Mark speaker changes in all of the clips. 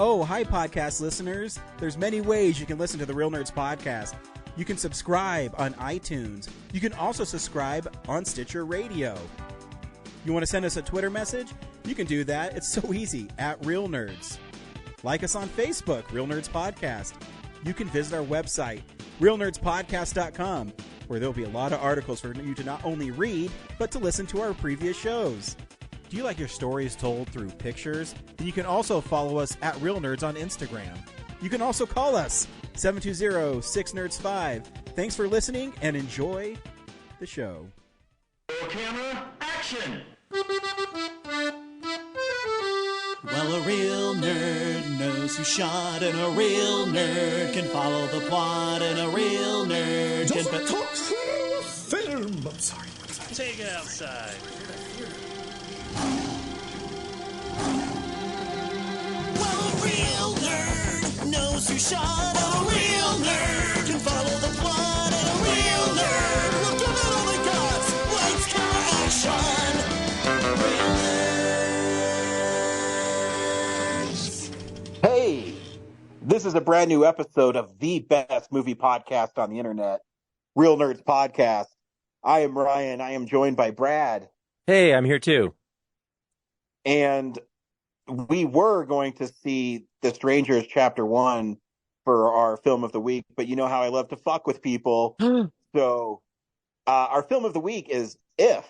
Speaker 1: Oh, hi, podcast listeners. There's many ways you can listen to the Real Nerds podcast. You can subscribe on iTunes. You can also subscribe on Stitcher Radio. You want to send us a Twitter message? You can do that. It's so easy, at Real Nerds. Like us on Facebook, Real Nerds Podcast. You can visit our website, realnerdspodcast.com, where there'll be a lot of articles for you to not only read, but to listen to our previous shows. Do you like your stories told through pictures? Then you can also follow us at Real Nerds on Instagram. You can also call us, 720-6nerds5. Thanks for listening and enjoy the show.
Speaker 2: Camera, action!
Speaker 3: Well, a real nerd knows who shot, and a real nerd can follow the plot, and a real nerd can...
Speaker 4: talk film! I'm sorry.
Speaker 5: Take it outside.
Speaker 3: Well, a real nerd knows who shot, and a real nerd can follow the plot, and a real nerd will give it all they got. Lights, camera, action! Real nerds.
Speaker 6: Hey, this is a brand new episode of the best movie podcast on the internet, Real Nerds Podcast. I am Ryan. I am joined by Brad.
Speaker 7: Hey, I'm here too.
Speaker 6: And we were going to see The Strangers Chapter 1 for our film of the week, but you know how I love to fuck with people. So our film of the week is If.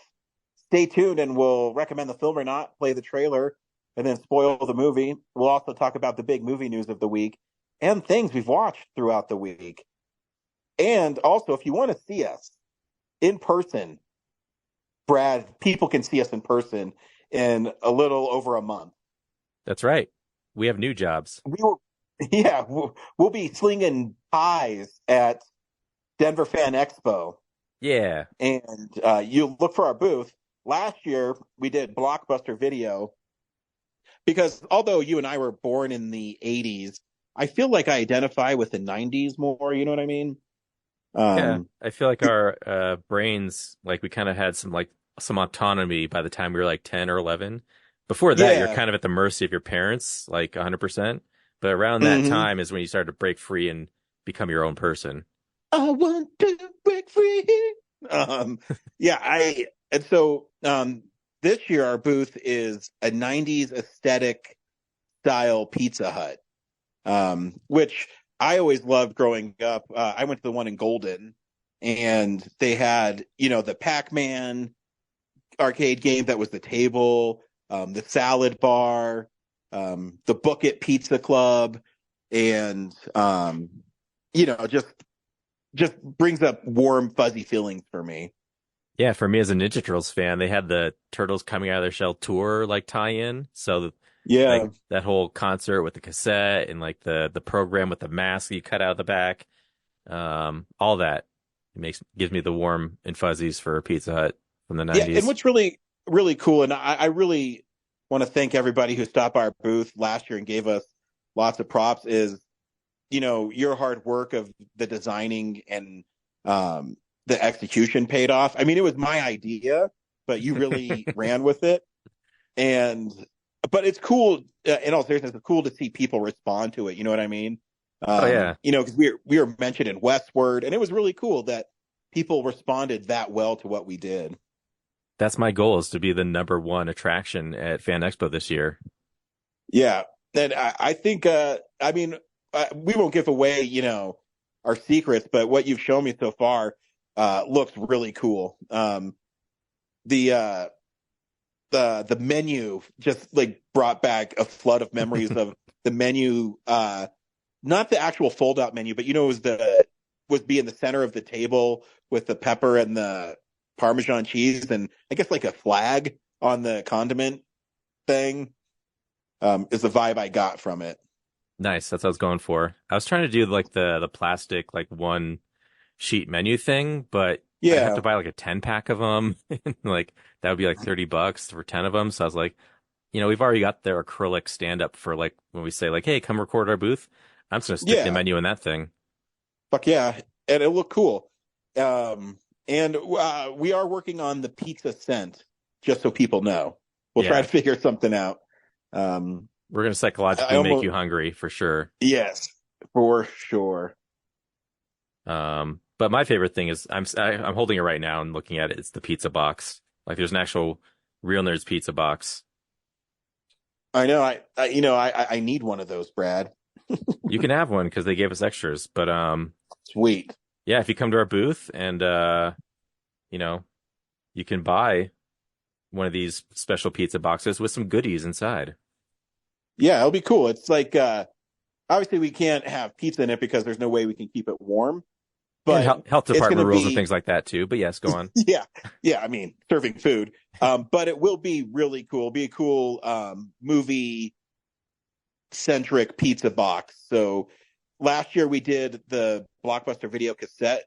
Speaker 6: Stay tuned and we'll recommend the film or not, play the trailer, and then spoil the movie. We'll also talk about the big movie news of the week and things we've watched throughout the week. And also, if you want to see us in person, Brad, people can see us in person in a little over a month.
Speaker 7: That's right. We have new jobs.
Speaker 6: We'll be slinging pies at Denver Fan Expo.
Speaker 7: Yeah.
Speaker 6: And you look for our booth. Last year, we did Blockbuster Video because although you and I were born in the 80s, I feel like I identify with the 90s more. You know what I mean?
Speaker 7: Yeah. I feel like our brains, like we kind of had some autonomy by the time we were like 10 or 11. Before that, you're kind of at the mercy of your parents, like 100%. But around that time is when you start to break free and become your own person.
Speaker 6: I want to break free. This year our booth is a 90s aesthetic style Pizza Hut, which I always loved growing up. I went to the one in Golden, and they had, the Pac-Man arcade game that was the table, the salad bar, the Book It Pizza Club, and just brings up warm, fuzzy feelings for me.
Speaker 7: Yeah, for me as a Ninja Turtles fan, they had the Turtles Coming Out of Their Shell tour tie-in. So that whole concert with the cassette and like the program with the mask you cut out of the back, all that gives me the warm and fuzzies for Pizza Hut from the 90s.
Speaker 6: Yeah, and what's really, really cool, and I really want to thank everybody who stopped by our booth last year and gave us lots of props, is, your hard work of the designing and the execution paid off. I mean, it was my idea, but you really ran with it. But it's cool, in all seriousness, it's cool to see people respond to it. You know what I mean? Because we were mentioned in Westward, and it was really cool that people responded that well to what we did.
Speaker 7: That's my goal, is to be the number one attraction at Fan Expo this year.
Speaker 6: Yeah. And I think, we won't give away, our secrets, but what you've shown me so far looks really cool. The menu just like brought back a flood of memories of the menu, not the actual fold out menu, but was be in the center of the table with the pepper and the Parmesan cheese, and I guess like a flag on the condiment thing is the vibe I got from it.
Speaker 7: Nice. That's what I was going for. I was trying to do like the plastic, like one sheet menu thing, but I have to buy like a 10-pack of them. Like that would be like $30 for 10 of them. So I was like, we've already got their acrylic stand up for like when we say like, hey, come record our booth. I'm just going to stick the menu in that thing.
Speaker 6: Fuck yeah. And it looked cool. And we are working on the pizza scent, just so people know. We'll try to figure something out.
Speaker 7: We're going to psychologically make you hungry for sure.
Speaker 6: Yes, for sure.
Speaker 7: But my favorite thing is I'm holding it right now and looking at it. It's the pizza box. Like there's an actual Real Nerds pizza box.
Speaker 6: I know. I need one of those, Brad.
Speaker 7: You can have one because they gave us extras. But
Speaker 6: sweet.
Speaker 7: Yeah, if you come to our booth and you can buy one of these special pizza boxes with some goodies inside.
Speaker 6: Yeah, it'll be cool. It's like obviously we can't have pizza in it because there's no way we can keep it warm. But
Speaker 7: and health department rules and things like that too. But yes, go on.
Speaker 6: Yeah. I mean, serving food. But it will be really cool. It'll be a cool movie centric pizza box. So last year we did the Blockbuster video cassette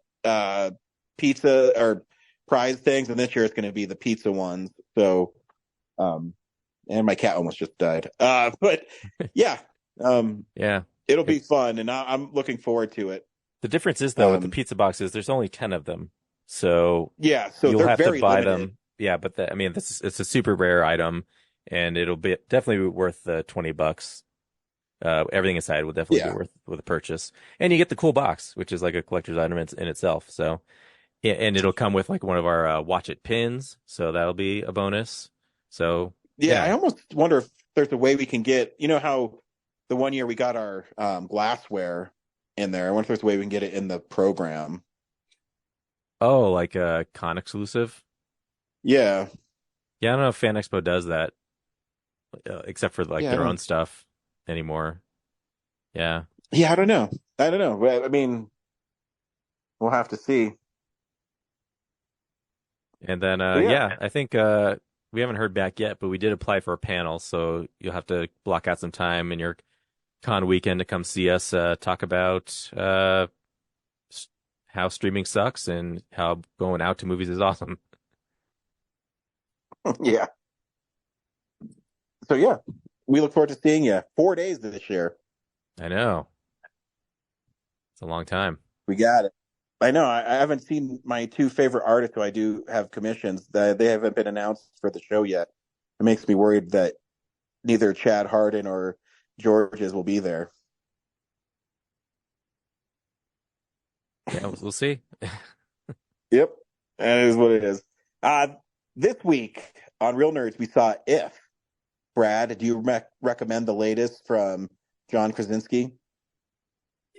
Speaker 6: pizza or prize things, and this year it's going to be the pizza ones. So, and my cat almost just died. But yeah, it'll be fun, and I'm looking forward to it.
Speaker 7: The difference is though with the pizza boxes, there's only 10 of them, so
Speaker 6: so
Speaker 7: you'll
Speaker 6: they're
Speaker 7: have
Speaker 6: very
Speaker 7: to buy
Speaker 6: limited.
Speaker 7: them. Yeah, but it's a super rare item, and it'll be definitely worth the $20. Everything inside will definitely be worth a purchase, and you get the cool box, which is like a collector's item in itself. So, yeah, and it'll come with like one of our Watch It pins, so that'll be a bonus. So
Speaker 6: I almost wonder if there's a way we can get, how the one year we got our glassware in there. I wonder if there's a way we can get it in the program.
Speaker 7: Oh, like a con exclusive?
Speaker 6: Yeah.
Speaker 7: Yeah, I don't know if Fan Expo does that, except for like their own stuff anymore. Yeah.
Speaker 6: Yeah, I don't know. I mean, we'll have to see.
Speaker 7: And then, I think we haven't heard back yet, but we did apply for a panel, so you'll have to block out some time in your con weekend to come see us talk about how streaming sucks and how going out to movies is awesome.
Speaker 6: Yeah. So yeah, we look forward to seeing you. 4 days this year.
Speaker 7: I know. It's a long time.
Speaker 6: We got it. I know. I haven't seen my two favorite artists who I do have commissions. They haven't been announced for the show yet. It makes me worried that neither Chad Hardin or Georges will be there.
Speaker 7: Yeah, we'll see.
Speaker 6: Yep. That is what it is. This week on Real Nerds, we saw If. Brad, do you recommend the latest from John Krasinski?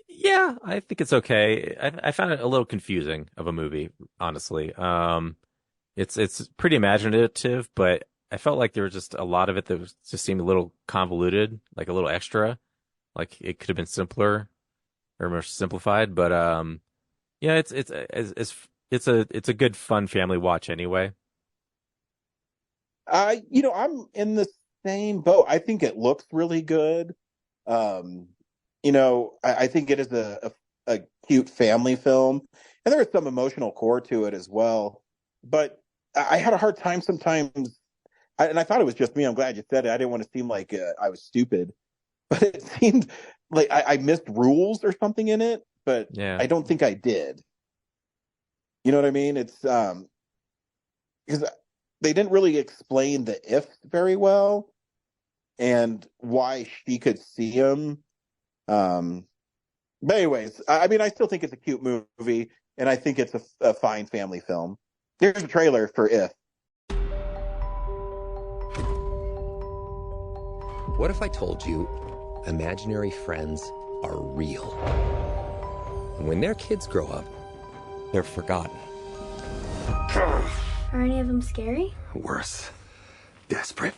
Speaker 7: Yeah, I think it's okay. I found it a little confusing of a movie, honestly. It's pretty imaginative, but I felt like there was just a lot of it that just seemed a little convoluted, like a little extra. Like it could have been simpler or more simplified. But it's a good fun family watch anyway.
Speaker 6: I'm in the same boat. I think it looks really good. I think it is a cute family film, and there is some emotional core to it as well. But I had a hard time sometimes, and I thought it was just me. I'm glad you said it. I didn't want to seem like I was stupid, but it seemed like I missed rules or something in it. But I don't think I did. You know what I mean? It's because they didn't really explain the if very well and why she could see him. But anyways, I mean, I still think it's a cute movie, and I think it's a fine family film. Here's a trailer for If.
Speaker 8: What if I told you imaginary friends are real? And when their kids grow up, they're forgotten.
Speaker 9: Are any of them scary?
Speaker 8: Worse. Desperate.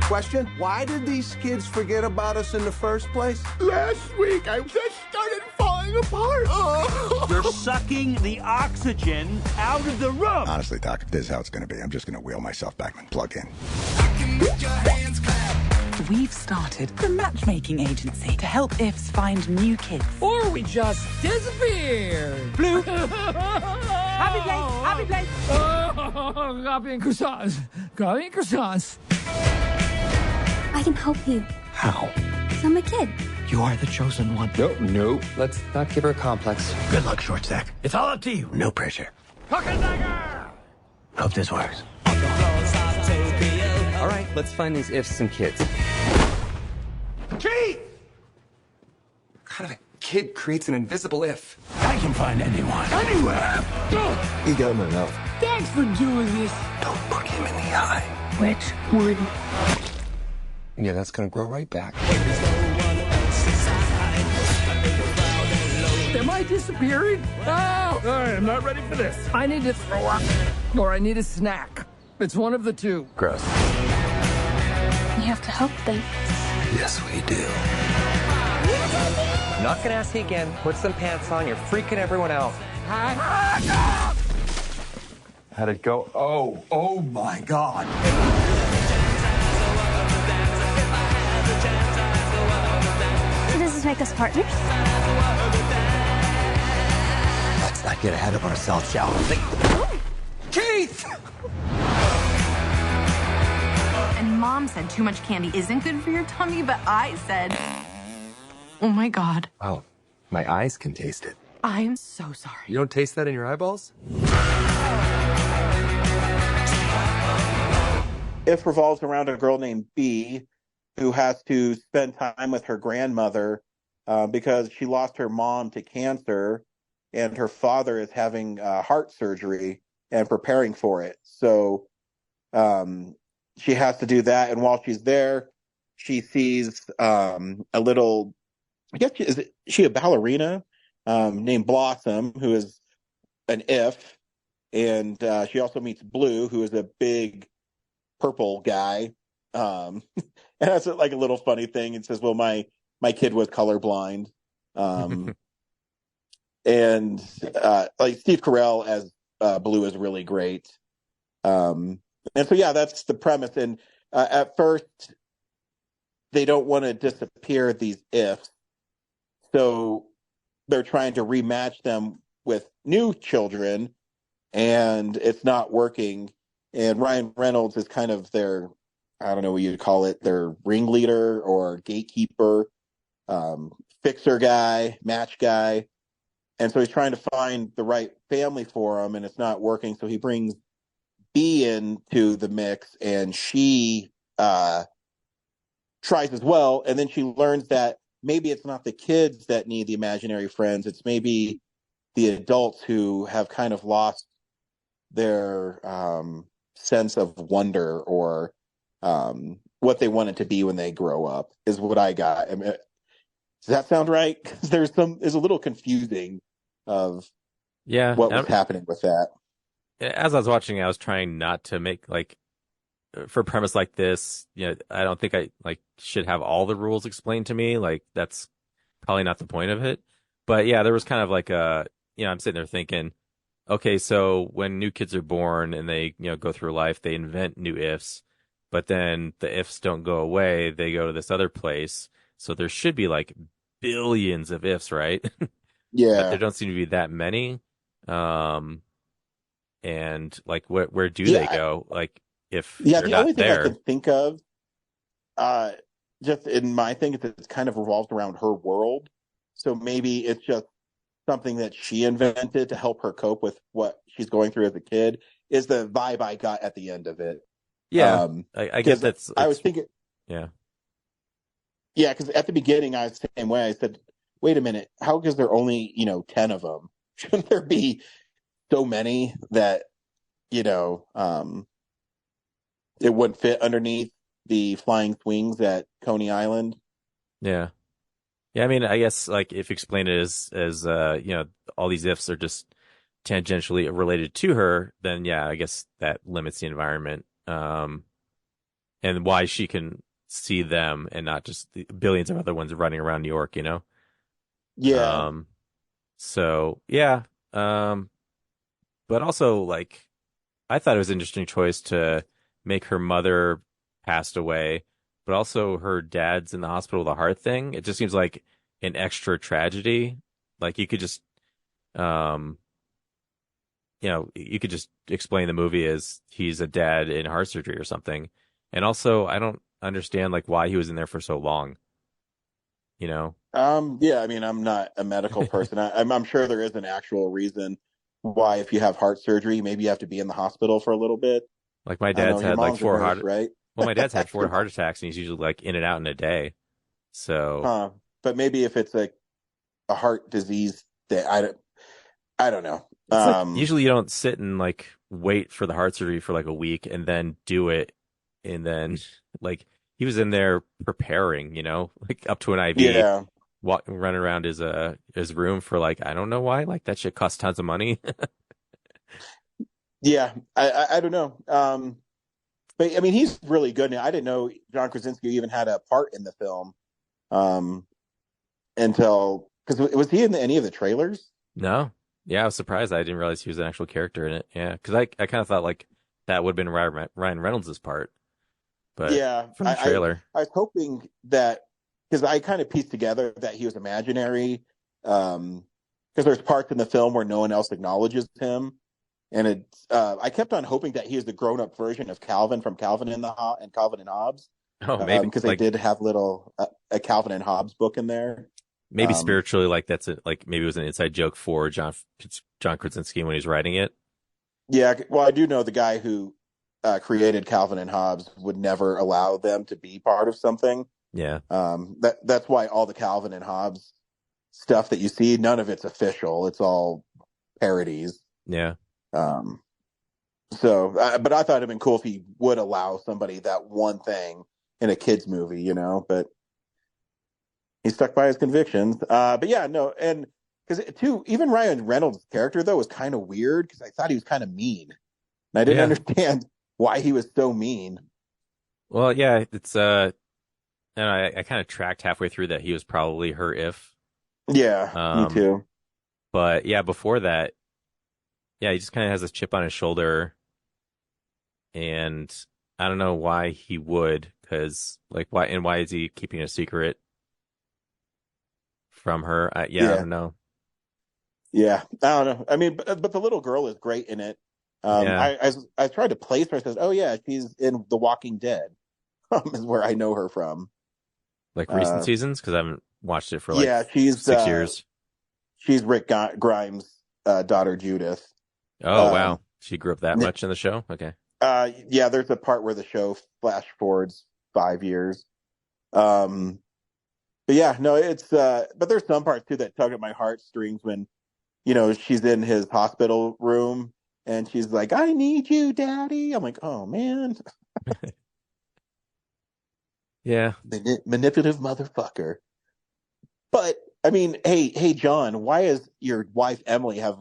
Speaker 10: Question: why did these kids forget about us in the first place?
Speaker 4: Last week, I just started falling apart. Oh.
Speaker 5: You're sucking the oxygen out of the room.
Speaker 11: Honestly, Doc, if this is how it's going to be, I'm just going to wheel myself back and plug in.
Speaker 12: We've started a matchmaking agency to help IFs find new kids.
Speaker 13: Or we just disappear.
Speaker 12: Blue. Happy place.
Speaker 13: Oh, coffee and croissants.
Speaker 9: I can help you.
Speaker 8: How?
Speaker 9: 'Cause I'm a kid.
Speaker 13: You are the chosen one.
Speaker 8: No. Let's not give her a complex.
Speaker 4: Good luck, short stack.
Speaker 13: It's all up to you.
Speaker 4: No pressure.
Speaker 13: Hook and dagger.
Speaker 4: Hope this works.
Speaker 8: All right, let's find these ifs some kids.
Speaker 13: Chief!
Speaker 8: What kind of a kid creates an invisible if?
Speaker 13: I can find anyone. Anywhere.
Speaker 11: You got him enough.
Speaker 13: Thanks for doing this.
Speaker 11: Don't look him in the eye.
Speaker 9: Which one?
Speaker 8: Yeah, that's gonna grow right back.
Speaker 13: Am I disappearing? Oh, I am not ready for this. I need to throw up, or I need a snack. It's one of the two.
Speaker 8: Gross.
Speaker 9: You have to help them.
Speaker 11: Yes, we do.
Speaker 8: Not gonna ask you again. Put some pants on. You're freaking everyone out. How'd it go?
Speaker 13: Oh my God.
Speaker 9: So does this make us partners?
Speaker 8: Let's not get ahead of ourselves, shall we?
Speaker 13: Keith!
Speaker 14: And Mom said too much candy isn't good for your tummy, but I said, oh my God.
Speaker 8: Wow, my eyes can taste it.
Speaker 14: I am so sorry.
Speaker 8: You don't taste that in your eyeballs?
Speaker 6: If revolves around a girl named B who has to spend time with her grandmother because she lost her mom to cancer and her father is having heart surgery and preparing for it. So she has to do that. And while she's there, she sees a little, I guess, is she a ballerina named Blossom, who is an if. And she also meets Blue, who is a big purple guy. And that's like a little funny thing. It says, well, my kid was colorblind. And like Steve Carell as Blue is really great. And so, yeah, that's the premise. And at first, they don't want to disappear these ifs. So they're trying to rematch them with new children, and it's not working. And Ryan Reynolds is kind of their, I don't know what you'd call it, their ringleader or gatekeeper, fixer guy, match guy. And so he's trying to find the right family for him, and it's not working. So he brings B into the mix, and she tries as well. And then she learns that maybe it's not the kids that need the imaginary friends. It's maybe the adults who have kind of lost their sense of wonder or what they wanted to be when they grow up, is what I got. I mean, does that sound right? Because there's a little confusing of what was happening with that.
Speaker 7: As I was watching, I was trying not to make, like, for a premise like this, I don't think I should have all the rules explained to me. Like, that's probably not the point of it. But yeah, there was kind of like I'm sitting there thinking, okay, so when new kids are born and they, go through life, they invent new ifs, but then the ifs don't go away. They go to this other place. So there should be like billions of ifs, right?
Speaker 6: Yeah.
Speaker 7: But there don't seem to be that many. And like, where do they go? Like, if they're
Speaker 6: the
Speaker 7: not
Speaker 6: only thing
Speaker 7: there.
Speaker 6: I can think of, just in my thing, is it's kind of revolved around her world. So maybe it's just something that she invented to help her cope with what she's going through as a kid, is the vibe I got at the end of it.
Speaker 7: Yeah, I guess
Speaker 6: I was thinking,
Speaker 7: yeah,
Speaker 6: because at the beginning I was the same way. I said, wait a minute, how is there only 10 of them? Shouldn't there be so many that it wouldn't fit underneath the flying swings at Coney Island?
Speaker 7: Yeah. I mean, I guess like if you explain it as all these ifs are just tangentially related to her, then yeah, I guess that limits the environment, and why she can see them and not just the billions of other ones running around New York,
Speaker 6: Yeah.
Speaker 7: So yeah. But also, like, I thought it was an interesting choice to make her mother passed away, but also her dad's in the hospital with a heart thing. It just seems like an extra tragedy. Like, you could just, you could just explain the movie as he's a dad in heart surgery or something. And also, I don't understand, like, why he was in there for so long.
Speaker 6: Yeah, I mean, I'm not a medical person. I'm sure there is an actual reason why, if you have heart surgery, maybe you have to be in the hospital for a little bit.
Speaker 7: Like, my dad's had like four heart,
Speaker 6: right?
Speaker 7: Well, my dad's had 4 heart attacks, and he's usually like in and out in a day. So,
Speaker 6: but maybe if it's a heart disease, that I don't know.
Speaker 7: Like, usually you don't sit and like wait for the heart surgery for like a week and then do it, and then like he was in there preparing, like up to an IV.
Speaker 6: Yeah.
Speaker 7: Running around his room for like, I don't know why, like that shit costs tons of money.
Speaker 6: Yeah, I don't know. But I mean, he's really good now. I didn't know John Krasinski even had a part in the film until, because was he in any of the trailers?
Speaker 7: No. Yeah, I was surprised. I didn't realize he was an actual character in it. Yeah, because I kind of thought like that would have been Ryan Reynolds' part. But
Speaker 6: yeah,
Speaker 7: from the trailer,
Speaker 6: I was hoping that, because I kind of pieced together that he was imaginary, because there's parts in the film where no one else acknowledges him, and I kept on hoping that he was the grown-up version of Calvin from Calvin and Calvin and Hobbes.
Speaker 7: Oh, maybe
Speaker 6: because they did have a Calvin and Hobbes book in there.
Speaker 7: Maybe spiritually, like that's like maybe it was an inside joke for John Krasinski when he was writing it.
Speaker 6: Yeah, well, I do know the guy who created Calvin and Hobbes would never allow them to be part of something.
Speaker 7: Yeah.
Speaker 6: That's why all the Calvin and Hobbes stuff that you see, none of it's official. It's all parodies.
Speaker 7: Yeah.
Speaker 6: So, but I thought it'd been cool if he would allow somebody that one thing in a kid's movie, but he stuck by his convictions. But yeah, no. And because even Ryan Reynolds' character though was kind of weird, because I thought he was kind of mean, and I didn't understand why he was so mean.
Speaker 7: Well, yeah, it's and I kind of tracked halfway through that he was probably her if.
Speaker 6: Yeah, me too.
Speaker 7: But yeah, before that, yeah, he just kind of has this chip on his shoulder, and I don't know why he would, because like why is he keeping a secret from her? I don't know.
Speaker 6: Yeah, I don't know. I mean, but the little girl is great in it. I tried to place her. I says, "Oh yeah, she's in The Walking Dead." Is where I know her from.
Speaker 7: Like recent seasons, because I haven't watched it for like
Speaker 6: she's
Speaker 7: 6 years.
Speaker 6: She's Rick Grimes' daughter Judith.
Speaker 7: Oh wow, she grew up that much in the show. Okay.
Speaker 6: Yeah, there's a part where the show flash forwards 5 years. But yeah, no, it's but there's some parts too that tug at my heartstrings when, she's in his hospital room and she's like, "I need you, Daddy." I'm like, oh man.
Speaker 7: Yeah.
Speaker 6: Manipulative motherfucker. But I mean, hey, John, why does your wife Emily have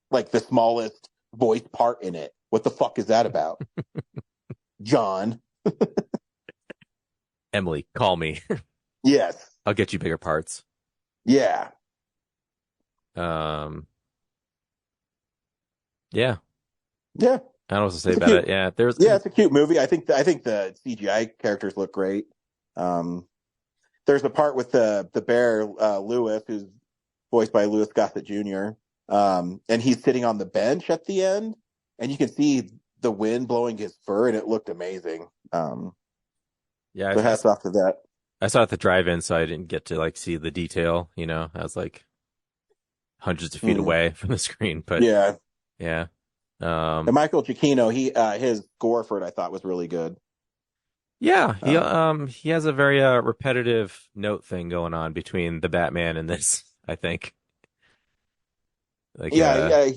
Speaker 6: like the smallest voice part in it? What the fuck is that about? John.
Speaker 7: Emily, call me.
Speaker 6: Yes.
Speaker 7: I'll get you bigger parts.
Speaker 6: Yeah.
Speaker 7: Yeah.
Speaker 6: Yeah.
Speaker 7: I don't know what to say about it. Yeah.
Speaker 6: It's a cute movie. I think the CGI characters look great. There's a part with the bear, Lewis, who's voiced by Louis Gossett Jr. And he's sitting on the bench at the end, and you can see the wind blowing his fur, and it looked amazing.
Speaker 7: Yeah.
Speaker 6: So hats off to that.
Speaker 7: I saw it at the drive-in, so I didn't get to like see the detail. I was like hundreds of feet away from the screen, but yeah.
Speaker 6: And Michael Giacchino, his gore for it, I thought was really good.
Speaker 7: Yeah, he has a very repetitive note thing going on between the Batman and this, I think. Like,
Speaker 6: I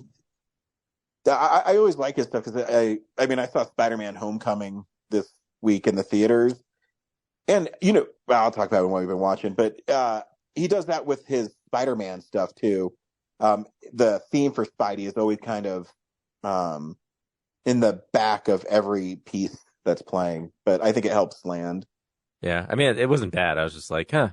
Speaker 6: always like his stuff because I saw Spider-Man: Homecoming this week in the theaters, and I'll talk about it when we've been watching, but he does that with his Spider-Man stuff too. The theme for Spidey is always kind of in the back of every piece that's playing, but I think it helps land.
Speaker 7: Yeah, I mean, it wasn't bad. I was just like, I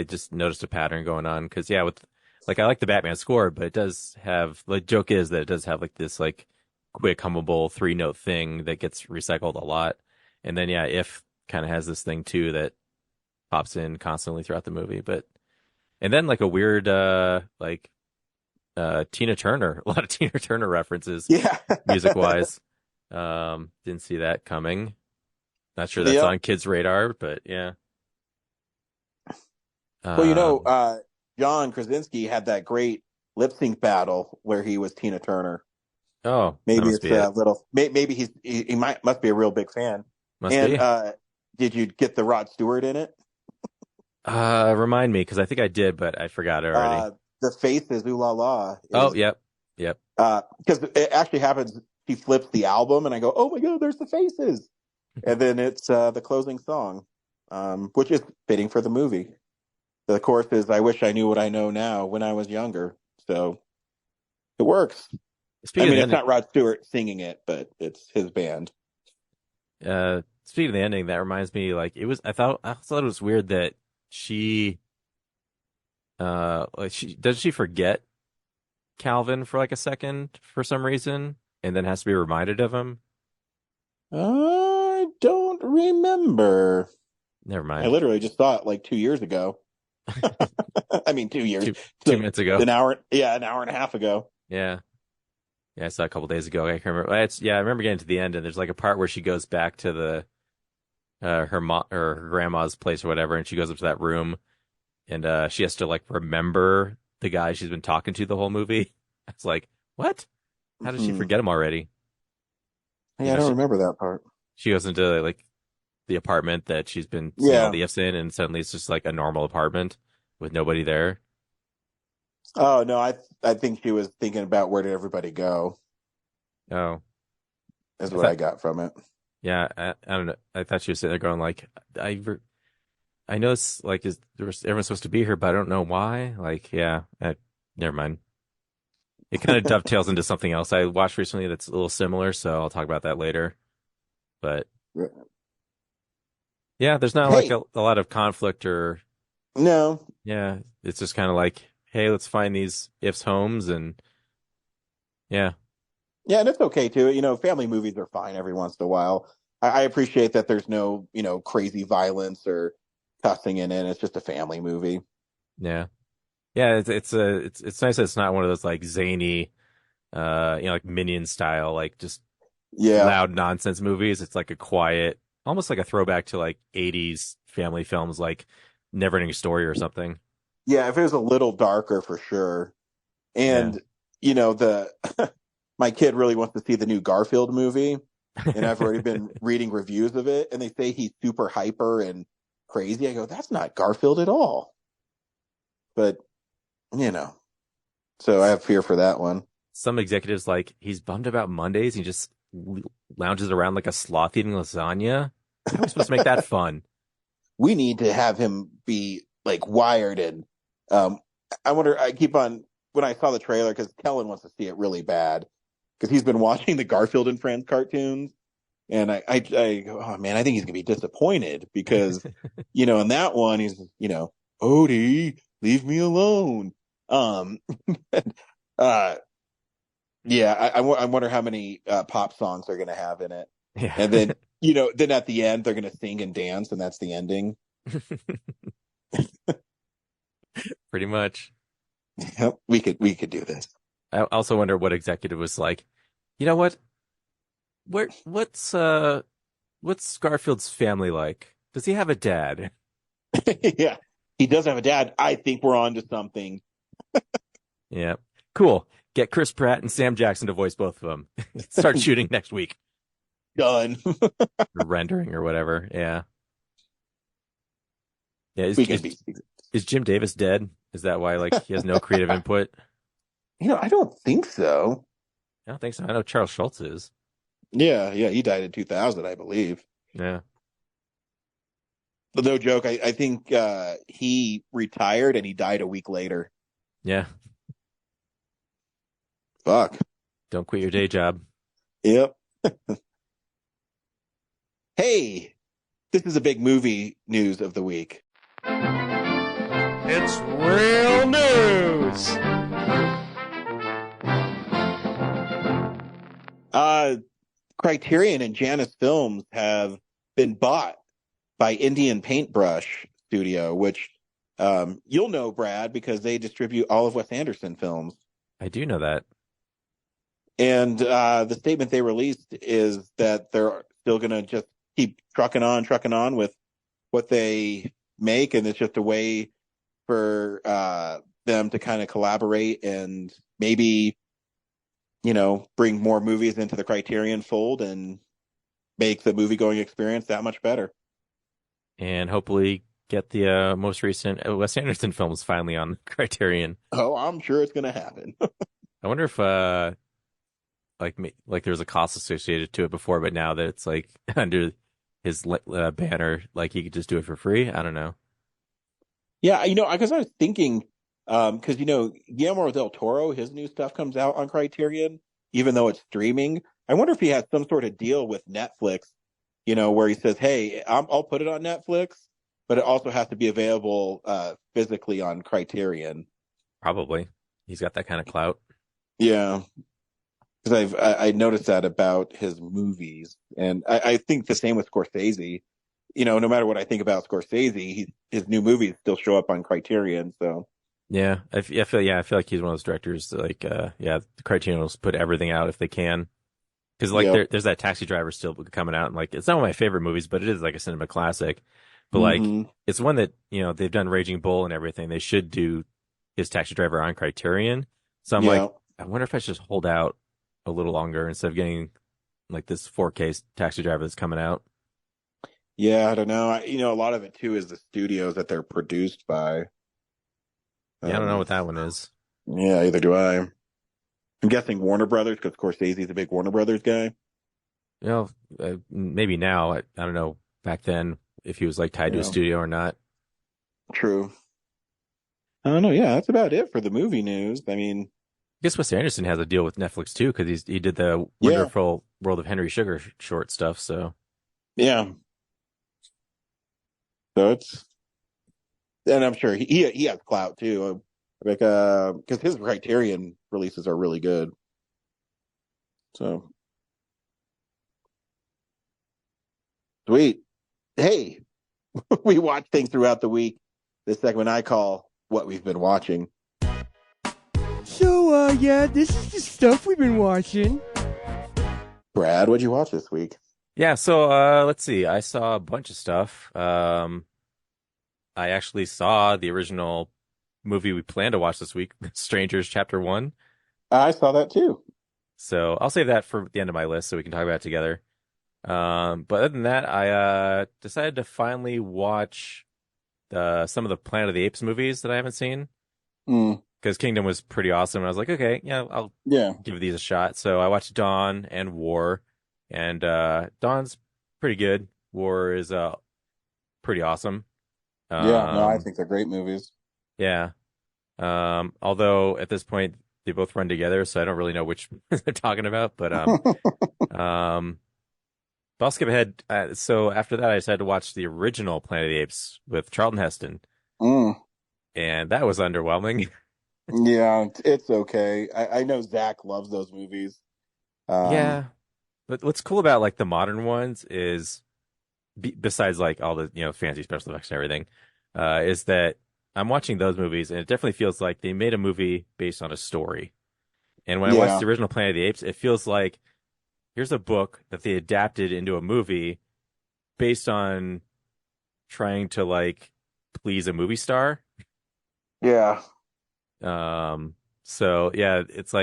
Speaker 7: just noticed a pattern going on because with like I like the Batman score, but it does have the joke is that it does have like this like quick hummable 3-note thing that gets recycled a lot, and then If kind of has this thing too that pops in constantly throughout the movie, and then like a weird Tina Turner, a lot of Tina Turner references, music wise. Didn't see that coming. Not sure that's on kids' radar, but yeah.
Speaker 6: Well, John Krasinski had that great lip sync battle where he was Tina Turner.
Speaker 7: Oh,
Speaker 6: maybe it's a little. Maybe he must be a real big fan.
Speaker 7: Must
Speaker 6: and
Speaker 7: be.
Speaker 6: Did you get the Rod Stewart in it?
Speaker 7: Remind me, because I think I did, but I forgot already.
Speaker 6: The Faces, Ooh La La.
Speaker 7: Oh, yep.
Speaker 6: Because it actually happens, she flips the album, and I go, oh my God, there's the Faces. And then it's the closing song, which is fitting for the movie. The chorus is, I wish I knew what I know now when I was younger. So it works. It's not Rod Stewart singing it, but it's his band.
Speaker 7: Speaking of the ending, that reminds me, like, I thought it was weird that she does she forget Calvin for like a second for some reason, and then has to be reminded of him?
Speaker 6: I don't remember.
Speaker 7: Never mind.
Speaker 6: I literally just saw it like 2 years ago. I mean, 2 years.
Speaker 7: 2 minutes ago.
Speaker 6: An hour and a half ago.
Speaker 7: Yeah. Yeah, I saw it a couple days ago. I can't remember. I remember getting to the end, and there's like a part where she goes back to the her grandma's place or whatever, and she goes up to that room, and she has to like remember the guy she's been talking to the whole movie. It's like, what? How did she forget him already?
Speaker 6: Yeah, I don't remember that part.
Speaker 7: She goes into like the apartment that she's been seeing all the ifs in, and suddenly it's just like a normal apartment with nobody there.
Speaker 6: Oh no, I think she was thinking about where did everybody go.
Speaker 7: Oh,
Speaker 6: is what I got from it.
Speaker 7: Yeah, I don't know. I thought she was sitting there going like, I know it's like everyone's supposed to be here, but I don't know why. Like, yeah, never mind. It kind of dovetails into something else I watched recently that's a little similar, so I'll talk about that later. But yeah, there's not like a lot of conflict or
Speaker 6: no.
Speaker 7: Yeah, it's just kind of like, hey, let's find these ifs homes, and yeah.
Speaker 6: Yeah, and it's okay too. You know, family movies are fine every once in a while. I appreciate that there's no, crazy violence or cussing in it. It's just a family movie.
Speaker 7: Yeah. Yeah, it's nice that it's not one of those like zany like Minion style, like just loud nonsense movies. It's like a quiet, almost like a throwback to like 80s family films like Neverending Story or something.
Speaker 6: Yeah, if it was a little darker for sure. And my kid really wants to see the new Garfield movie, and I've already been reading reviews of it, and they say he's super hyper and crazy. I go, that's not Garfield at all. But, so I have fear for that one.
Speaker 7: Some executives like, he's bummed about Mondays. He just lounges around like a sloth eating lasagna. How are we supposed to make that fun?
Speaker 6: We need to have him be like wired, and I wonder, when I saw the trailer, because Kellen wants to see it really bad, because he's been watching the Garfield and Friends cartoons, and I go, oh man, I think he's gonna be disappointed, because in that one he's Odie, leave me alone. Yeah, I wonder how many pop songs they're gonna have in it.
Speaker 7: Yeah.
Speaker 6: And then then at the end they're gonna sing and dance, and that's the ending.
Speaker 7: Pretty much.
Speaker 6: Yep, we could do this.
Speaker 7: I also wonder what executive was like, you know what? What's Garfield's family like? Does he have a dad?
Speaker 6: Yeah, he does have a dad. I think we're on to something.
Speaker 7: Yeah, cool. Get Chris Pratt and Sam Jackson to voice both of them. Start shooting next week.
Speaker 6: Done.
Speaker 7: Rendering or whatever. Yeah. Yeah. Is Jim Davis dead? Is that why he has no creative input?
Speaker 6: I don't think so.
Speaker 7: I don't think so. I know Charles Schultz is.
Speaker 6: Yeah, he died in 2000, I believe.
Speaker 7: Yeah.
Speaker 6: But no joke, I think he retired and he died a week later.
Speaker 7: Yeah.
Speaker 6: Fuck.
Speaker 7: Don't quit your day job.
Speaker 6: Yep. Hey, this is a big movie news of the week.
Speaker 4: It's real news.
Speaker 6: Criterion and Janus Films have been bought by Indian Paintbrush Studio, which you'll know, Brad, because they distribute all of Wes Anderson films.
Speaker 7: I do know that.
Speaker 6: And the statement they released is that they're still going to just keep trucking on with what they make, and it's just a way for them to kind of collaborate and maybe bring more movies into the Criterion fold. And make the movie going experience that much better.
Speaker 7: And hopefully get the most recent Wes Anderson films finally on Criterion.
Speaker 6: Oh, I'm sure it's going to happen.
Speaker 7: I wonder if like there's a cost associated to it before, but now that it's like under his banner, like he could just do it for free. I don't know.
Speaker 6: Yeah, because I was thinking, because Guillermo del Toro, his new stuff comes out on Criterion, even though it's streaming. I wonder if he has some sort of deal with Netflix, where he says, "Hey, I'll put it on Netflix, but it also has to be available physically on Criterion."
Speaker 7: Probably, he's got that kind of clout.
Speaker 6: Yeah, because I noticed that about his movies, and I think the same with Scorsese. No matter what I think about Scorsese, his new movies still show up on Criterion. So
Speaker 7: yeah, I feel like he's one of those directors that, the Criterion will put everything out if they can, because there's that Taxi Driver still coming out, and it's not one of my favorite movies, but it is like a cinema classic. But it's one that they've done Raging Bull and everything. They should do his Taxi Driver on Criterion. So I'm I wonder if I should just hold out a little longer instead of getting this 4K Taxi Driver that's coming out.
Speaker 6: Yeah, I don't know. A lot of it too is the studios that they're produced by.
Speaker 7: Yeah, I don't know what that one is.
Speaker 6: Yeah, either do I. I'm guessing Warner Brothers, because Scorsese's a big Warner Brothers guy.
Speaker 7: Maybe now. I don't know back then if he was tied to a studio or not.
Speaker 6: True. I don't know. Yeah, that's about it for the movie news. I mean,
Speaker 7: I guess Wes Anderson has a deal with Netflix too, because he did the Wonderful World of Henry Sugar short stuff. So
Speaker 6: yeah. So and I'm sure he has clout too, because his Criterion releases are really good. So sweet. Hey, we watch things throughout the week. This segment I call What We've Been Watching.
Speaker 15: So, this is the stuff we've been watching.
Speaker 6: Brad, what'd you watch this week?
Speaker 7: Yeah, so let's see. I saw a bunch of stuff. I actually saw the original movie we planned to watch this week, Strangers Chapter 1.
Speaker 6: I saw that too.
Speaker 7: So I'll save that for the end of my list so we can talk about it together. But other than that, I decided to finally watch some of the Planet of the Apes movies that I haven't seen. Because Kingdom was pretty awesome. I was like, okay, I'll give these a shot. So I watched Dawn and War. And Dawn's pretty good. War is pretty awesome.
Speaker 6: I think they're great movies.
Speaker 7: Yeah. Although at this point they both run together, so I don't really know which they're talking about. But I'll skip ahead. So after that, I decided to watch the original Planet of the Apes with Charlton Heston, and that was underwhelming.
Speaker 6: Yeah, it's okay. I know Zach loves those movies.
Speaker 7: Yeah. But what's cool about the modern ones is, besides all the fancy special effects and everything, is that I'm watching those movies and it definitely feels like they made a movie based on a story. And when I watched the original Planet of the Apes, it feels like here's a book that they adapted into a movie based on trying to please a movie star.
Speaker 6: Yeah.
Speaker 7: So yeah, it's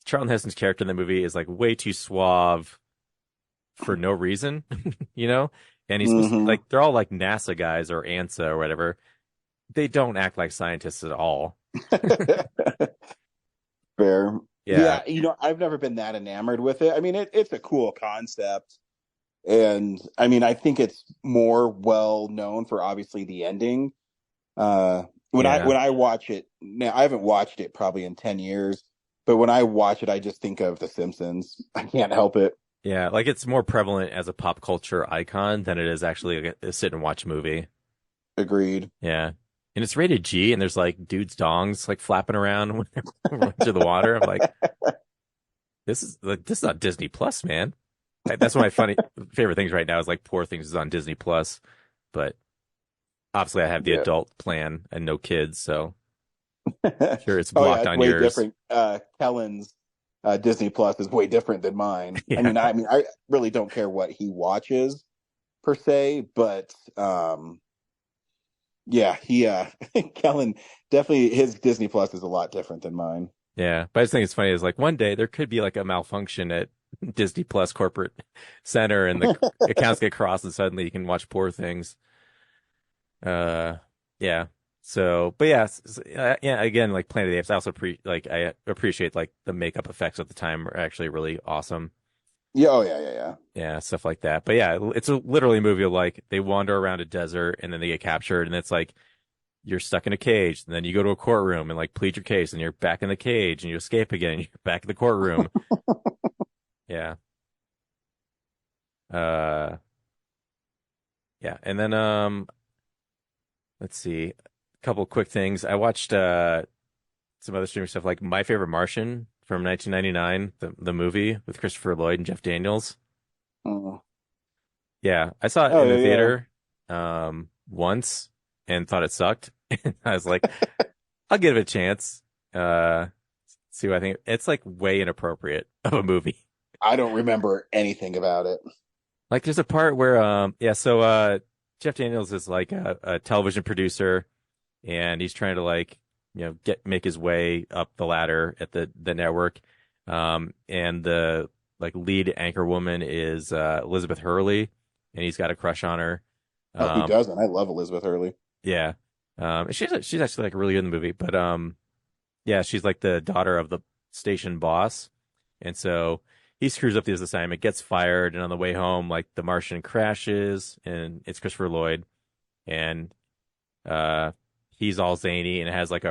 Speaker 7: Charlton Heston's character in the movie is way too suave for no reason, and he's supposed to, they're all NASA guys or ANSA or whatever. They don't act like scientists at all.
Speaker 6: Fair. Yeah. I've never been that enamored with it. I mean, it's a cool concept. And I mean, I think it's more well known for obviously the ending. When I watch it now, I haven't watched it probably in 10 years, but when I watch it, I just think of The Simpsons. I can't help it.
Speaker 7: Yeah. It's more prevalent as a pop culture icon than it is actually a sit and watch movie.
Speaker 6: Agreed.
Speaker 7: Yeah. And it's rated G and there's dudes' dongs flapping around when they're running through the water. I'm like, this is not Disney Plus, man. That's one of my favorite things right now is Poor Things is on Disney Plus, but obviously I have the adult plan and no kids, so sure it's blocked on
Speaker 6: way
Speaker 7: yours.
Speaker 6: Different. Kellen's Disney Plus is way different than mine. Yeah. I mean, I really don't care what he watches per se, but Kellen definitely his Disney Plus is a lot different than mine.
Speaker 7: Yeah, but I just think it's funny is one day there could be a malfunction at Disney Plus corporate center, and the accounts get crossed, and suddenly you can watch Poor Things. Yeah. So, but yeah, yeah. Again, like Planet of the Apes, I also I appreciate like the makeup effects at the time are actually really awesome.
Speaker 16: Yeah, oh yeah.
Speaker 7: Yeah, stuff like that. But yeah, it's literally a movie of like they wander around a desert and then they get captured, and it's like you're stuck in a cage, and then you go to a courtroom and like plead your case, and you're back in the cage, and you escape again, and you're back in the courtroom. Yeah. Yeah, and then let's see, a couple quick things. I watched some other streaming stuff like My Favorite Martian from 1999, the movie with Christopher Lloyd and Jeff Daniels.
Speaker 16: Oh.
Speaker 7: Yeah, I saw it in the theater once and thought it sucked. I was like, I'll give it a chance. See what I think. It's like way inappropriate of a movie.
Speaker 16: I don't remember anything about it.
Speaker 7: Like there's a part where so Jeff Daniels is like a television producer, and he's trying to like, make his way up the ladder at the network. And the like lead anchor woman is Elizabeth Hurley, and he's got a crush on her.
Speaker 16: Who doesn't? I love Elizabeth Hurley.
Speaker 7: Yeah. She's actually like really good in the movie, but yeah, she's like the daughter of the station boss. And so he screws up this assignment, gets fired, and on the way home, like the Martian crashes, and it's Christopher Lloyd, and he's all zany and has like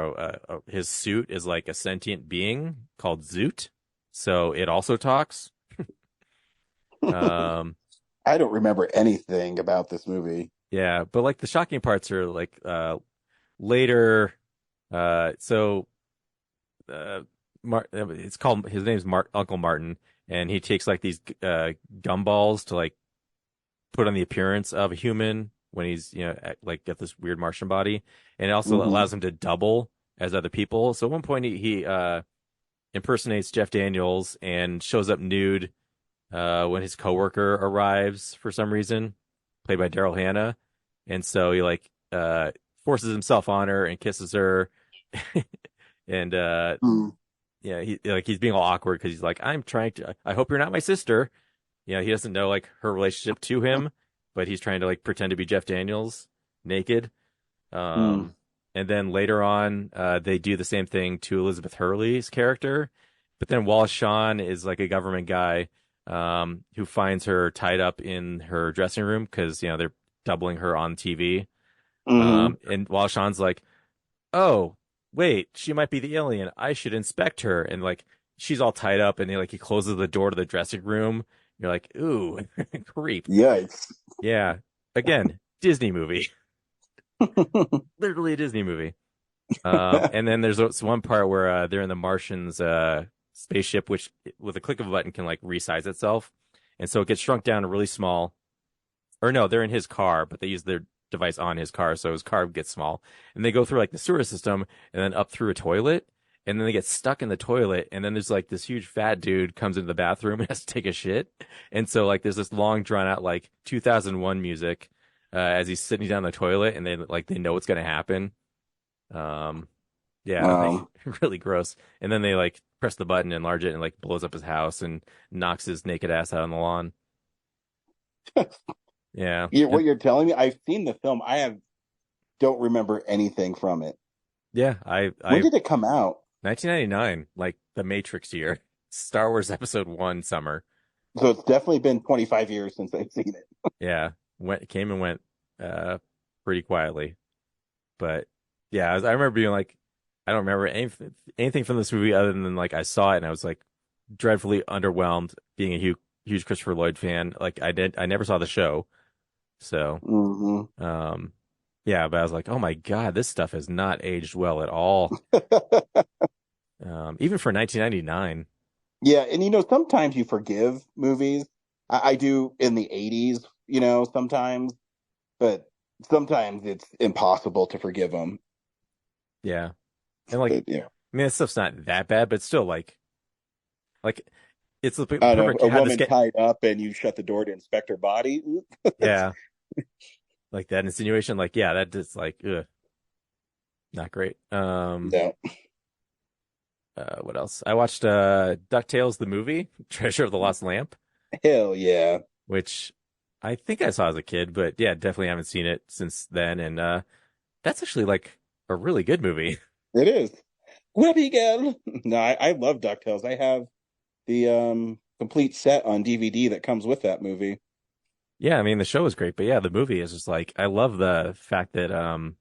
Speaker 7: his suit is like a sentient being called Zoot, so it also talks.
Speaker 16: I don't remember anything about this movie.
Speaker 7: Yeah, but like the shocking parts are like later. So it's called, his name's Uncle Martin, and he takes like these gumballs to like put on the appearance of a human when he's like got this weird Martian body, and it also allows him to double as other people. So at one point he impersonates Jeff Daniels and shows up nude when his coworker arrives for some reason, played by Daryl Hannah, and so he like forces himself on her and kisses her, and yeah, he's being all awkward because he's like, I hope you're not my sister. He doesn't know like her relationship to him, but he's trying to like pretend to be Jeff Daniels naked. And then later on, they do the same thing to Elizabeth Hurley's character, but then Wallace Shawn is like a government guy who finds her tied up in her dressing room because they're doubling her on TV. And Wallace Shawn's like, oh wait, she might be the alien, I should inspect her. And like she's all tied up, and he closes the door to the dressing room. You're like, ooh, creep.
Speaker 16: Yikes.
Speaker 7: Yeah. Again, Disney movie. Literally a Disney movie. And then there's one part where they're in the Martian's spaceship, which with a click of a button can like resize itself. And so it gets shrunk down to really small. Or no, they're in his car, but they use their device on his car, so his car gets small. And they go through like the sewer system and then up through a toilet. And then they get stuck in the toilet, and then there's like this huge fat dude comes into the bathroom and has to take a shit. And so like there's this long drawn out like 2001 music as he's sitting down the toilet, and they know what's gonna happen. Yeah, really gross. And then they like press the button, enlarge it, and like blows up his house and knocks his naked ass out on the lawn. Yeah.
Speaker 16: What you're telling me, I've seen the film. Don't remember anything from it.
Speaker 7: Yeah,
Speaker 16: when did it come out?
Speaker 7: 1999, like the Matrix year. Star Wars Episode 1 summer.
Speaker 16: So it's definitely been 25 years since I've seen it.
Speaker 7: Yeah, came and went pretty quietly. But yeah, I remember being like, I don't remember anything from this movie other than like I saw it and I was like dreadfully underwhelmed, being a huge Christopher Lloyd fan. Like I never saw the show. So yeah, but I was like, oh my God, this stuff has not aged well at all. Even for 1999.
Speaker 16: Yeah, and sometimes you forgive movies. I do in the 80s, sometimes, but sometimes it's impossible to forgive them.
Speaker 7: Yeah. And like, I mean, this stuff's not that bad, but still like it's the perfect.
Speaker 16: A woman tied up and you shut the door to inspect her body.
Speaker 7: Yeah. Like that insinuation, like, yeah, that just like, ugh, not great.
Speaker 16: No.
Speaker 7: what else? I watched DuckTales the movie, Treasure of the Lost Lamp.
Speaker 16: Hell yeah.
Speaker 7: Which I think I saw as a kid, but yeah, definitely haven't seen it since then. And that's actually like a really good movie.
Speaker 16: It is. Webby No, I love DuckTales. I have the complete set on DVD that comes with that movie.
Speaker 7: Yeah, I mean the show is great, but yeah, the movie is just like I love the fact that I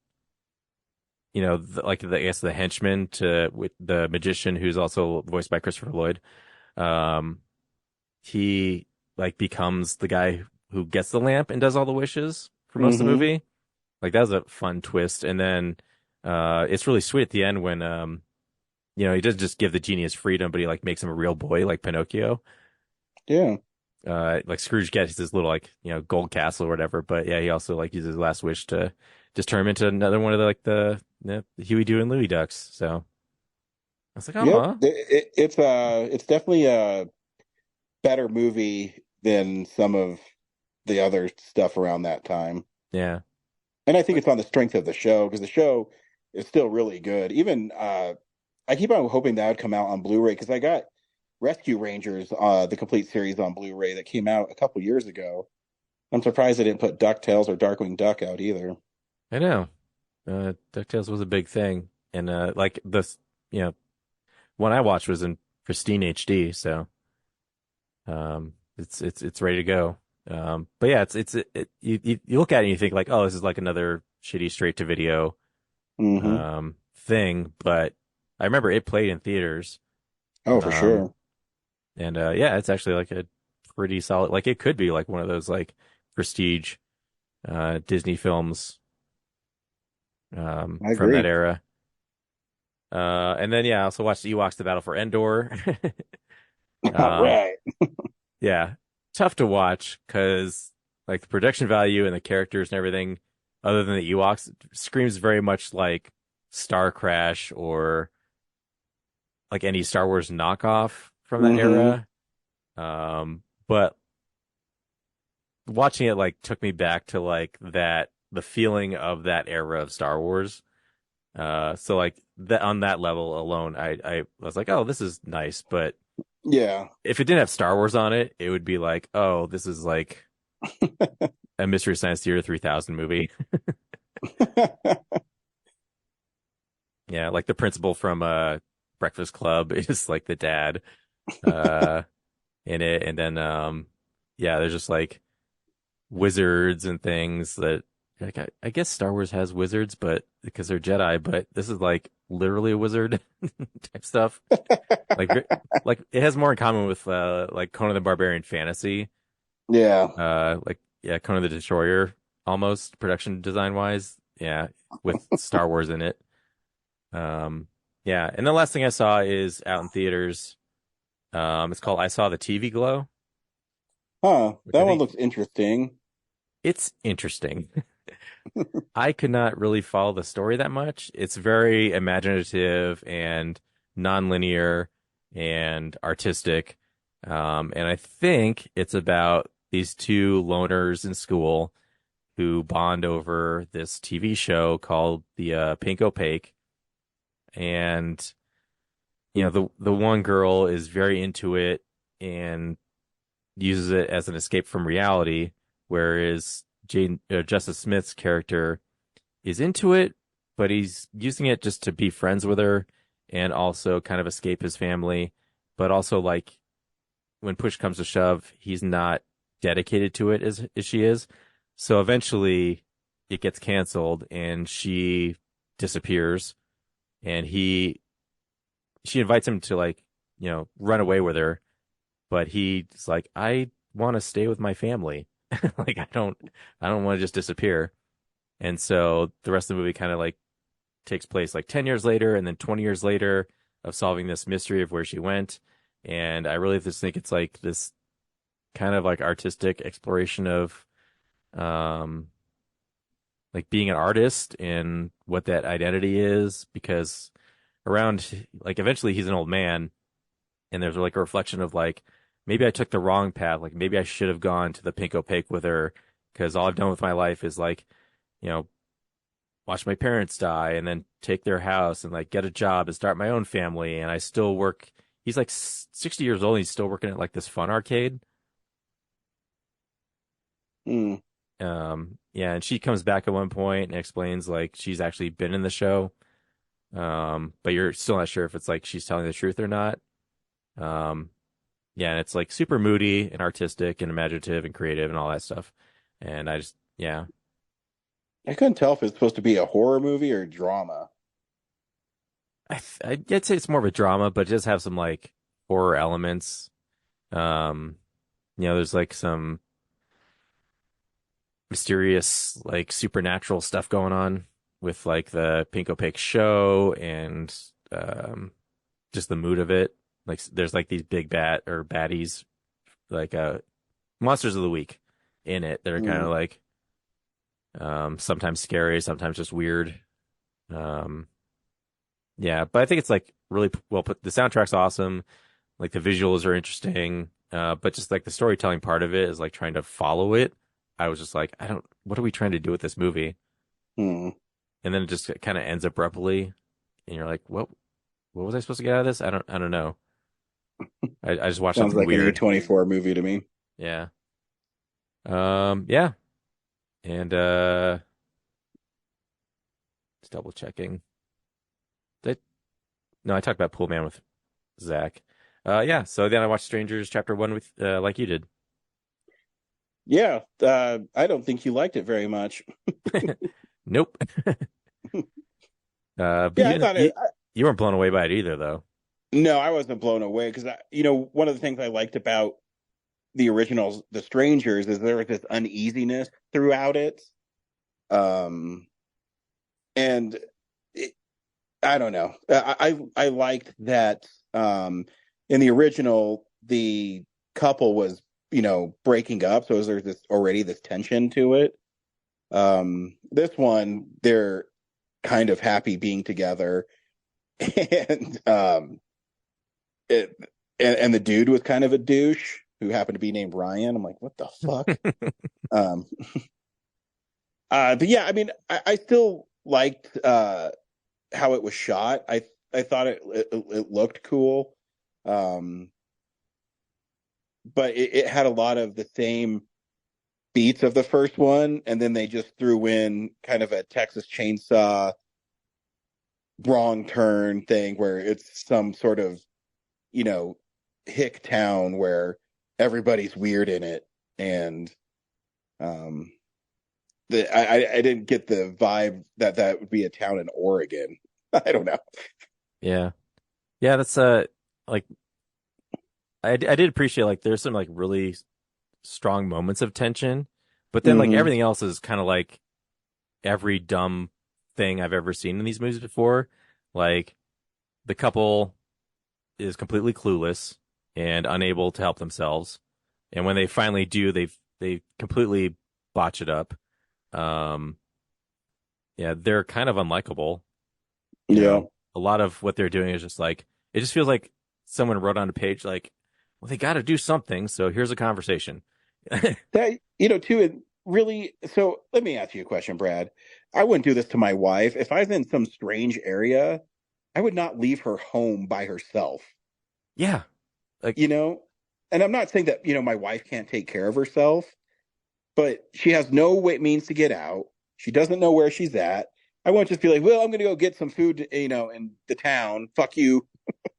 Speaker 7: guess the henchman with the magician who's also voiced by Christopher Lloyd, he like becomes the guy who gets the lamp and does all the wishes for most of the movie. Like that was a fun twist, and then it's really sweet at the end when he doesn't just give the genie his freedom, but he like makes him a real boy like Pinocchio.
Speaker 16: Yeah.
Speaker 7: Like Scrooge gets his little gold castle or whatever, but yeah, he also like uses his last wish to just turn him into another one of the Huey, Dewey, and Louie ducks. So I was like, oh,
Speaker 16: it's definitely a better movie than some of the other stuff around that time.
Speaker 7: Yeah,
Speaker 16: and I think it's on the strength of the show because the show is still really good. Even I keep on hoping that would come out on Blu-ray because I got Rescue Rangers, the complete series on Blu-ray that came out a couple years ago. I'm surprised they didn't put DuckTales or Darkwing Duck out either.
Speaker 7: I know. DuckTales was a big thing. And like this, one I watched was in pristine HD, so it's ready to go. But yeah, you look at it and you think like, oh, this is like another shitty straight to video thing, but I remember it played in theaters.
Speaker 16: Oh, for sure.
Speaker 7: And yeah, it's actually like a pretty solid, like it could be like one of those like prestige Disney films from that era. And then yeah, I also watched Ewoks: The Battle for Endor.
Speaker 16: Right.
Speaker 7: Yeah, tough to watch because like the production value and the characters and everything, other than the Ewoks, screams very much like Star Crash or like any Star Wars knockoff from that era. But watching it like took me back to like the feeling of that era of Star Wars. So like that on that level alone, I was like, oh, this is nice. But
Speaker 16: yeah,
Speaker 7: if it didn't have Star Wars on it, it would be like, oh, this is like a Mystery Science Theater 3000 movie. Yeah, like the principal from Breakfast Club is like the dad in it, and then yeah, there's just like wizards and things that like I guess Star Wars has wizards, but because they're Jedi, but this is like literally a wizard type stuff. like it has more in common with like Conan the Barbarian fantasy.
Speaker 16: Yeah.
Speaker 7: Like yeah, Conan the Destroyer almost production design wise. Yeah, with Star Wars in it. Yeah, and the last thing I saw is out in theaters. It's called I Saw the TV Glow.
Speaker 16: Huh, that one looks interesting.
Speaker 7: It's interesting. I could not really follow the story that much. It's very imaginative and non-linear and artistic. And I think it's about these two loners in school who bond over this TV show called the Pink Opaque. And the one girl is very into it and uses it as an escape from reality, whereas Justice Smith's character is into it, but he's using it just to be friends with her and also kind of escape his family. But also, like, when push comes to shove, he's not dedicated to it as she is. So eventually it gets canceled and she disappears, and she invites him to, like, run away with her, but he's like, I want to stay with my family. Like, I don't want to just disappear. And so the rest of the movie kind of like takes place like 10 years later and then 20 years later of solving this mystery of where she went. And I really just think it's like this kind of like artistic exploration of like being an artist and what that identity is, because around, like, eventually he's an old man and there's like a reflection of like, maybe I took the wrong path. Like, maybe I should have gone to the Pink Opaque with her, because all I've done with my life is like, watch my parents die and then take their house and like get a job and start my own family. And I still work. He's like 60 years old. And he's still working at like this fun arcade.
Speaker 16: Mm.
Speaker 7: Yeah. And she comes back at one point and explains like she's actually been in the show. But you're still not sure if it's like she's telling the truth or not. Yeah. And it's like super moody and artistic and imaginative and creative and all that stuff. And I just, yeah.
Speaker 16: I couldn't tell if it's supposed to be a horror movie or drama.
Speaker 7: I'd say it's more of a drama, but it does have some like horror elements. There's like some mysterious, like supernatural stuff going on with like the Pink Opaque show and just the mood of it. Like there's like these big baddies, like monsters of the week in it that are kind of like sometimes scary, sometimes just weird. Yeah, but I think it's like really well put. The soundtrack's awesome. Like the visuals are interesting. But just like the storytelling part of it is like trying to follow it. I was just like, what are we trying to do with this movie?
Speaker 16: Mm.
Speaker 7: And then it just kind of ends abruptly. And you're like, what was I supposed to get out of this? I don't know. I just watched
Speaker 16: Sounds
Speaker 7: something
Speaker 16: like
Speaker 7: weird.
Speaker 16: an A24 movie to me.
Speaker 7: Yeah. Yeah. And just double checking. No, I talked about Pool Man with Zach. Yeah. So then I watched Strangers Chapter 1 with like you did.
Speaker 16: Yeah. I don't think you liked it very much.
Speaker 7: Nope. But
Speaker 16: yeah, I thought
Speaker 7: you weren't blown away by it either, though.
Speaker 16: No, I wasn't blown away because one of the things I liked about the originals, The Strangers, is there was this uneasiness throughout it. And I don't know. I liked that in the original, the couple was, breaking up. So there's already this tension to it. This one, they're kind of happy being together. And and the dude was kind of a douche who happened to be named Ryan. I'm like, what the fuck? But yeah, I mean, I still liked how it was shot. I thought it looked cool. But it had a lot of the same beats of the first one, and then they just threw in kind of a Texas Chainsaw wrong turn thing where it's some sort of, hick town where everybody's weird in it. And I didn't get the vibe that would be a town in Oregon. I don't know.
Speaker 7: Yeah. Yeah, that's like I did appreciate like there's some like really strong moments of tension, but then like everything else is kind of like every dumb thing I've ever seen in these movies before. Like the couple is completely clueless and unable to help themselves, and when they finally do, they completely botch it up. Yeah, they're kind of unlikable.
Speaker 16: Yeah,
Speaker 7: a lot of what they're doing is just like it just feels like someone wrote on a page like, well, they got to do something, so here's a conversation.
Speaker 16: That too. It really. So let me ask you a question, Brad. I wouldn't do this to my wife if I was in some strange area. I would not leave her home by herself.
Speaker 7: Yeah, like
Speaker 16: and I'm not saying that my wife can't take care of herself, but she has no means to get out. She doesn't know where she's at. I won't just be like, well, I'm going to go get some food, in the town. Fuck you.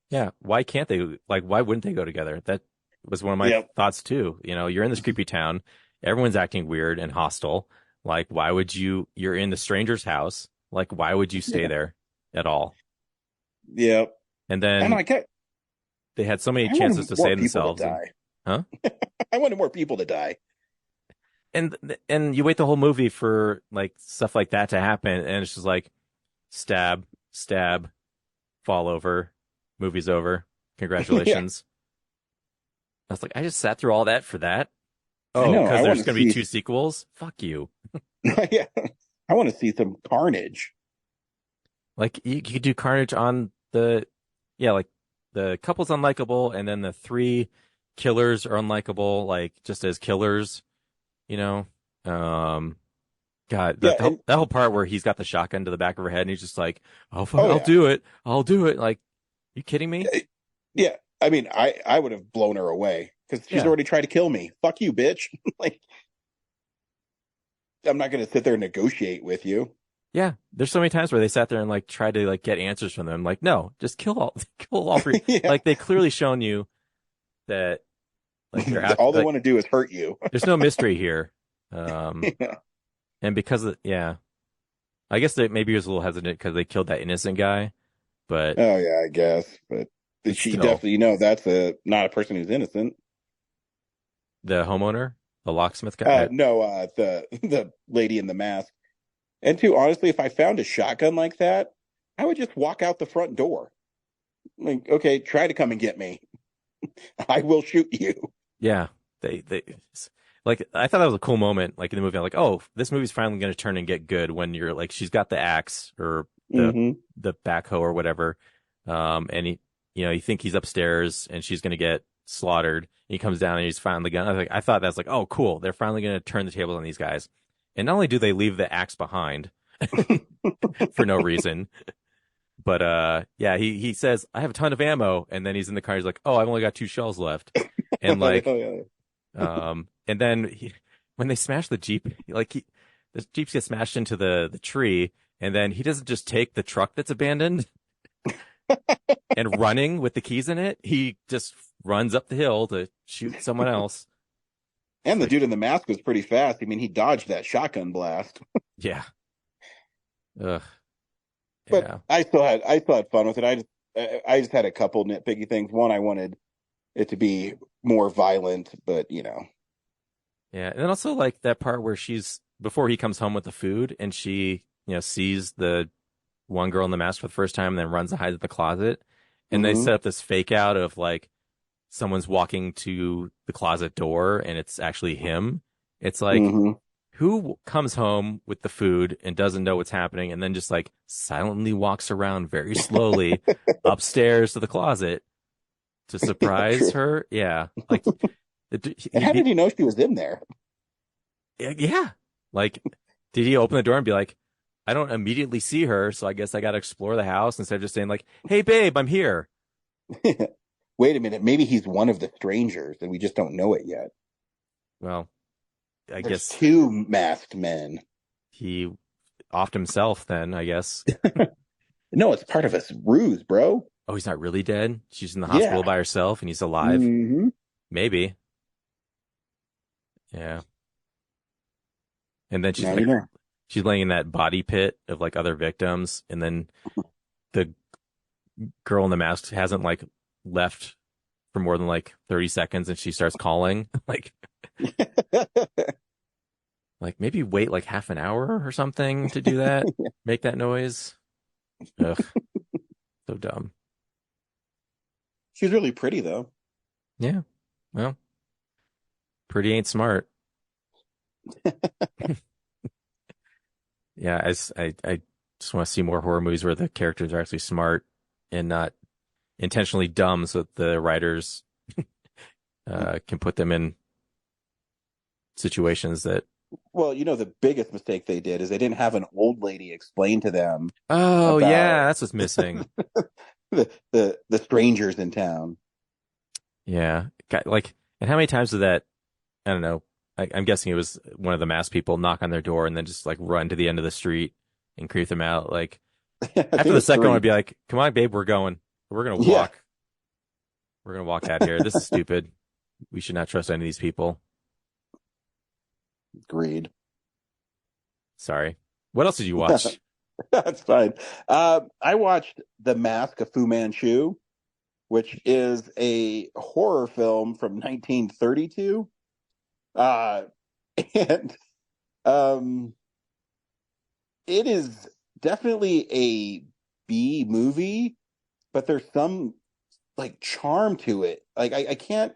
Speaker 7: Yeah. Why can't they? Like, why wouldn't they go together? That was one of my thoughts too. You're in this creepy town. Everyone's acting weird and hostile. Like, why would you're in the stranger's house. Like, why would you stay there at all?
Speaker 16: Yeah.
Speaker 7: And then they had so many chances to save themselves. Huh?
Speaker 16: I wanted more people to die.
Speaker 7: And you wait the whole movie for like stuff like that to happen, and it's just like stab, fall over, movie's over, congratulations. I was like, I just sat through all that for that. Oh, because there's going to be 2 sequels. Fuck you.
Speaker 16: Yeah, I want to see some carnage.
Speaker 7: Like you could do carnage on like the couple's unlikable, and then the 3 killers are unlikable, like just as killers. Kind God, that whole part where he's got the shotgun to the back of her head and he's just like, "Oh, fuck, I'll do it. I'll do it." Like, you kidding me?
Speaker 16: Yeah, I mean, I would have blown her away because she's already tried to kill me. Fuck you, bitch. Like, I'm not going to sit there and negotiate with you.
Speaker 7: Yeah, there's so many times where they sat there and like tried to like get answers from them. Like, no, just kill all three. Like, they clearly shown you that like they're
Speaker 16: all they want to do is hurt you.
Speaker 7: There's no mystery here. And because of, I guess that maybe he was a little hesitant because they killed that innocent guy, but
Speaker 16: oh yeah, I guess. But she definitely, that's not a person who's innocent.
Speaker 7: The homeowner, the locksmith guy.
Speaker 16: No, the lady in the mask. And too, honestly, if I found a shotgun like that, I would just walk out the front door. Like, okay, try to come and get me. I will shoot you.
Speaker 7: Yeah, they like, I thought that was a cool moment, like in the movie. I'm like, oh, this movie's finally going to turn and get good when you're like, she's got the axe or the backhoe or whatever, and he, you think he's upstairs and she's going to get slaughtered. And he comes down and he's found the gun. I thought that's like, oh, cool, they're finally going to turn the tables on these guys. And not only do they leave the axe behind for no reason, but he says, I have a ton of ammo, and then he's in the car. He's like, oh, I've only got 2 shells left, and like. And then when they smash the Jeep, the Jeeps get smashed into the tree, and then he doesn't just take the truck that's abandoned and running with the keys in it. He just runs up the hill to shoot someone else.
Speaker 16: And the dude in the mask was pretty fast. I mean, he dodged that shotgun blast.
Speaker 7: Yeah. Ugh.
Speaker 16: But
Speaker 7: yeah.
Speaker 16: I still had fun with it. I just had a couple nitpicky things. One, I wanted it to be more violent, but
Speaker 7: Yeah, and then also like that part where before he comes home with the food and she, sees the one girl in the mask for the first time and then runs and hides in the closet. And they set up this fake out of like someone's walking to the closet door and it's actually him. It's like, who comes home with the food and doesn't know what's happening and then just like silently walks around very slowly upstairs to the closet to surprise her? Yeah. Like,
Speaker 16: and how did he know she was in there?
Speaker 7: Yeah. Like, did he open the door and be like, I don't immediately see her, so I guess I got to explore the house instead of just saying like, hey, babe, I'm here.
Speaker 16: Wait a minute. Maybe he's one of the strangers and we just don't know it yet.
Speaker 7: Well, I
Speaker 16: There's
Speaker 7: guess
Speaker 16: 2 masked men.
Speaker 7: He offed himself then, I guess.
Speaker 16: No, it's part of a ruse, bro.
Speaker 7: Oh, he's not really dead? She's in the hospital by herself and he's alive? Maybe. Yeah. And then she's laying in that body pit of like other victims, and then the girl in the mask hasn't like left for more than like 30 seconds and she starts calling like maybe wait like half an hour or something to do that. Make that noise. Ugh. So dumb.
Speaker 16: She's really pretty though.
Speaker 7: Yeah. Well, pretty ain't smart. Yeah, I just want to see more horror movies where the characters are actually smart and not intentionally dumb, so that the writers can put them in situations that.
Speaker 16: Well, the biggest mistake they did is they didn't have an old lady explain to them.
Speaker 7: Oh yeah, that's what's missing.
Speaker 16: the strangers in town.
Speaker 7: Yeah, like, and how many times did that? I don't know. I'm guessing it was one of the masked people knock on their door and then just like run to the end of the street and creep them out. Like after the second one, I'd be like, "Come on, babe, we're going. We're gonna walk. Yeah. We're gonna walk out here. This is stupid. We should not trust any of these people."
Speaker 16: Agreed.
Speaker 7: Sorry. What else did you watch?
Speaker 16: That's fine. I watched The Mask of Fu Manchu, which is a horror film from 1932. And it is definitely a B movie, but there's some like charm to it. Like I can't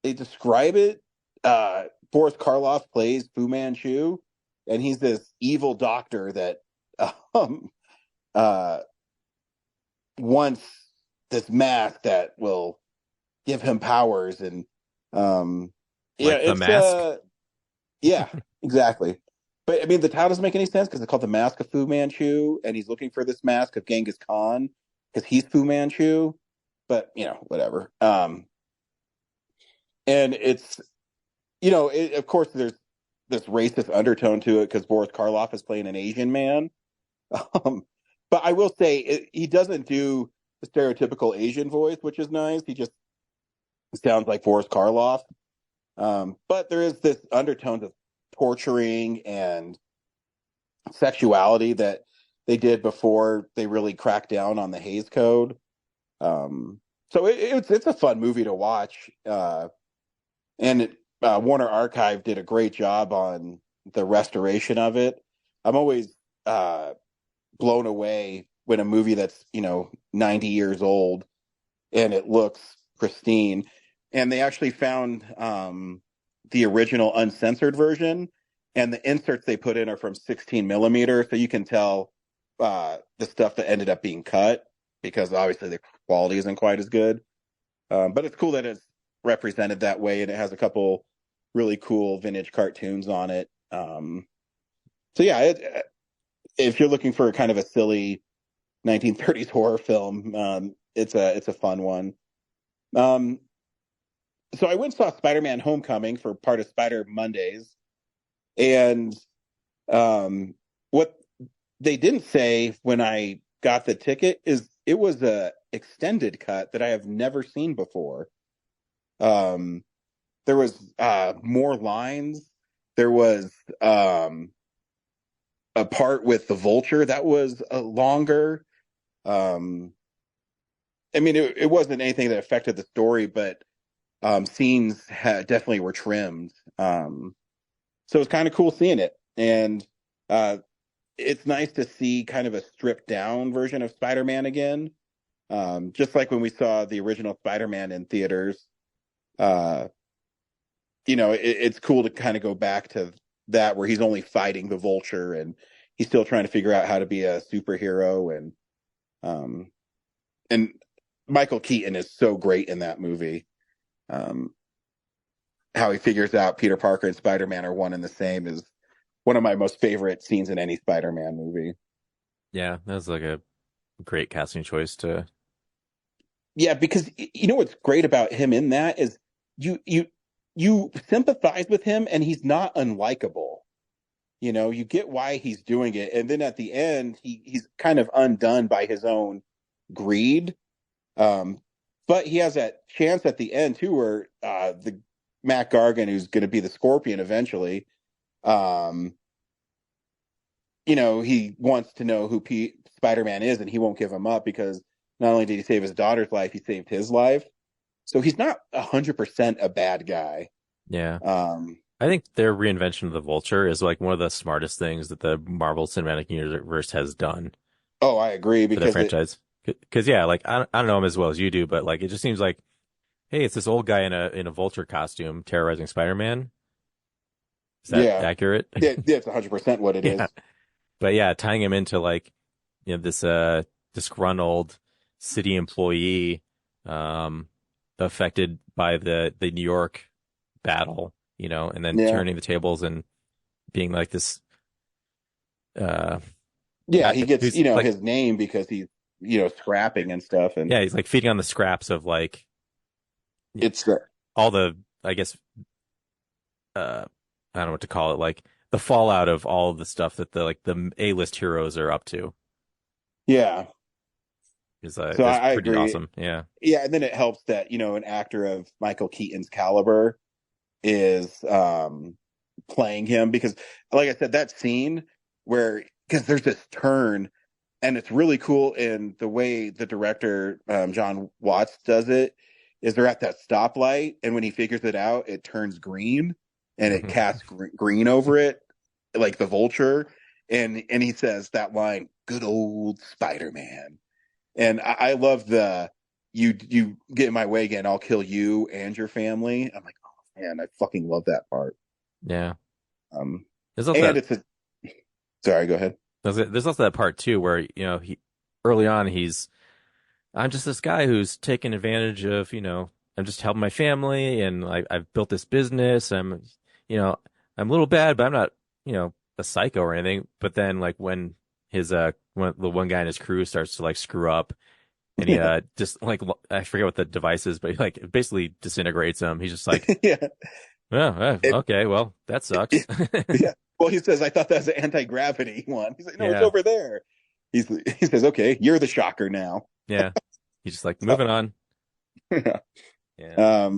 Speaker 16: describe it. Boris Karloff plays Fu Manchu, and he's this evil doctor that wants this mask that will give him powers, and
Speaker 7: like The Mask.
Speaker 16: Yeah, exactly. But I mean, the title doesn't make any sense because it's called The Mask of Fu Manchu, and he's looking for this mask of Genghis Khan because he's Fu Manchu. But whatever. And it's of course there's this racist undertone to it because Boris Karloff is playing an Asian man. But I will say he doesn't do the stereotypical Asian voice, which is nice. He just sounds like Boris Karloff. But there is this undertone of torturing and sexuality that they did before they really cracked down on the Hays Code. So it's a fun movie to watch. And Warner Archive did a great job on the restoration of it. I'm always blown away when a movie that's 90 years old and it looks pristine. And they actually found the original uncensored version, and the inserts they put in are from 16 millimeter, so you can tell the stuff that ended up being cut because obviously the quality isn't quite as good. But it's cool that it's represented that way, and it has a couple really cool vintage cartoons on it. So yeah, if you're looking for kind of a silly 1930s horror film, it's a fun one. So I went and saw Spider-Man Homecoming for part of Spider Mondays. And what they didn't say when I got the ticket is it was a extended cut that I have never seen before. There was more lines. There was a part with the Vulture that was longer. I mean, it wasn't anything that affected the story, but scenes definitely were trimmed. So it's kind of cool seeing it. And it's nice to see kind of a stripped down version of Spider-Man again. Just like when we saw the original Spider-Man in theaters. It's cool to kind of go back to that where he's only fighting the Vulture and he's still trying to figure out how to be a superhero. And Michael Keaton is so great in that movie. How he figures out Peter Parker and Spider-Man are one and the same is one of my most favorite scenes in any Spider-Man movie.
Speaker 7: Yeah, that was like a great casting choice to.
Speaker 16: Yeah, because what's great about him in that is you sympathize with him and he's not unlikable. You get why he's doing it, and then at the end he's kind of undone by his own greed. But he has that chance at the end too, where the Matt Gargan, who's going to be the Scorpion eventually, he wants to know who Spider-Man is, and he won't give him up because not only did he save his daughter's life, he saved his life. So he's not 100% a bad guy.
Speaker 7: Yeah. I think their reinvention of the Vulture is like one of the smartest things that the Marvel Cinematic Universe has done.
Speaker 16: Oh, I agree.
Speaker 7: Because the franchise. Because yeah, like I don't know him as well as you do, but like it just seems like, hey, it's this old guy in a Vulture costume terrorizing Spider-Man. Is that accurate?
Speaker 16: Yeah, it's 100% what it is.
Speaker 7: But yeah, tying him into like this disgruntled city employee affected by the New York battle, and then turning the tables and being like this.
Speaker 16: He gets his name because he's scrapping and stuff, and
Speaker 7: he's like feeding on the scraps of like
Speaker 16: it's
Speaker 7: all the I don't know what to call it, like the fallout of all of the stuff that the A-list heroes are up to.
Speaker 16: Yeah.
Speaker 7: So that's pretty
Speaker 16: agree.
Speaker 7: Awesome. Yeah.
Speaker 16: Yeah. And then it helps that, an actor of Michael Keaton's caliber is playing him because, like I said, that scene because there's this turn and it's really cool in the way the director, John Watts, does it is they're at that stoplight. And when he figures it out, it turns green and it casts green over it, like the Vulture. And he says that line, "Good old Spider-Man." And I love you get in my way again, I'll kill you and your family. I'm like, oh man, I fucking love that part.
Speaker 7: Yeah.
Speaker 16: Sorry, go ahead.
Speaker 7: There's also that part too where he early on I'm just this guy who's taking advantage of I'm just helping my family and I've built this business. I'm a little bad, but I'm not a psycho or anything, but then like when when the one guy in his crew starts to like screw up, and he just like, I forget what the device is, but he like it basically disintegrates him. He's just like,
Speaker 16: yeah,
Speaker 7: okay, well that sucks.
Speaker 16: Yeah. Well, he says, I thought that was an anti-gravity one. He's like, no,
Speaker 7: Yeah.
Speaker 16: it's over there. He says, okay, you're the shocker now.
Speaker 7: Yeah, he's just like moving on.
Speaker 16: Yeah.
Speaker 7: Yeah.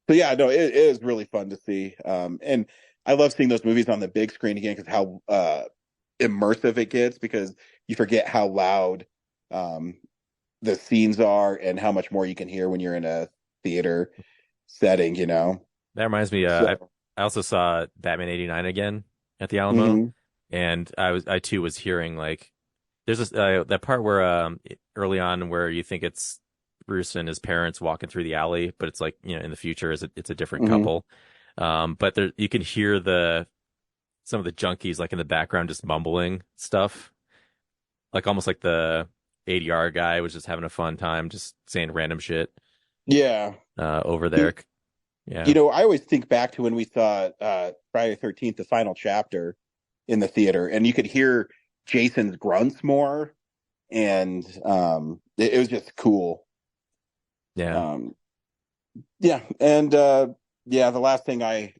Speaker 16: So yeah, no, it is really fun to see. And I love seeing those movies on the big screen again because how immersive it gets, because you forget how loud the scenes are and how much more you can hear when you're in a theater setting, you know.
Speaker 7: That reminds me, I also saw Batman '89 again at the Alamo,
Speaker 16: Mhm.
Speaker 7: and I too was hearing like there's this that part where early on where you think it's Bruce and his parents walking through the alley, but it's like, you know, in the future it's a different
Speaker 16: Mhm.
Speaker 7: couple. But there you can hear some of the junkies like in the background just mumbling stuff, like almost like the ADR guy was just having a fun time just saying random shit
Speaker 16: Yeah.
Speaker 7: over there. Yeah.
Speaker 16: You know, I always think back to when we saw Friday the 13th, the final chapter in the theater, and you could hear Jason's grunts more, and it was just cool.
Speaker 7: Yeah.
Speaker 16: Yeah. And yeah, the last thing I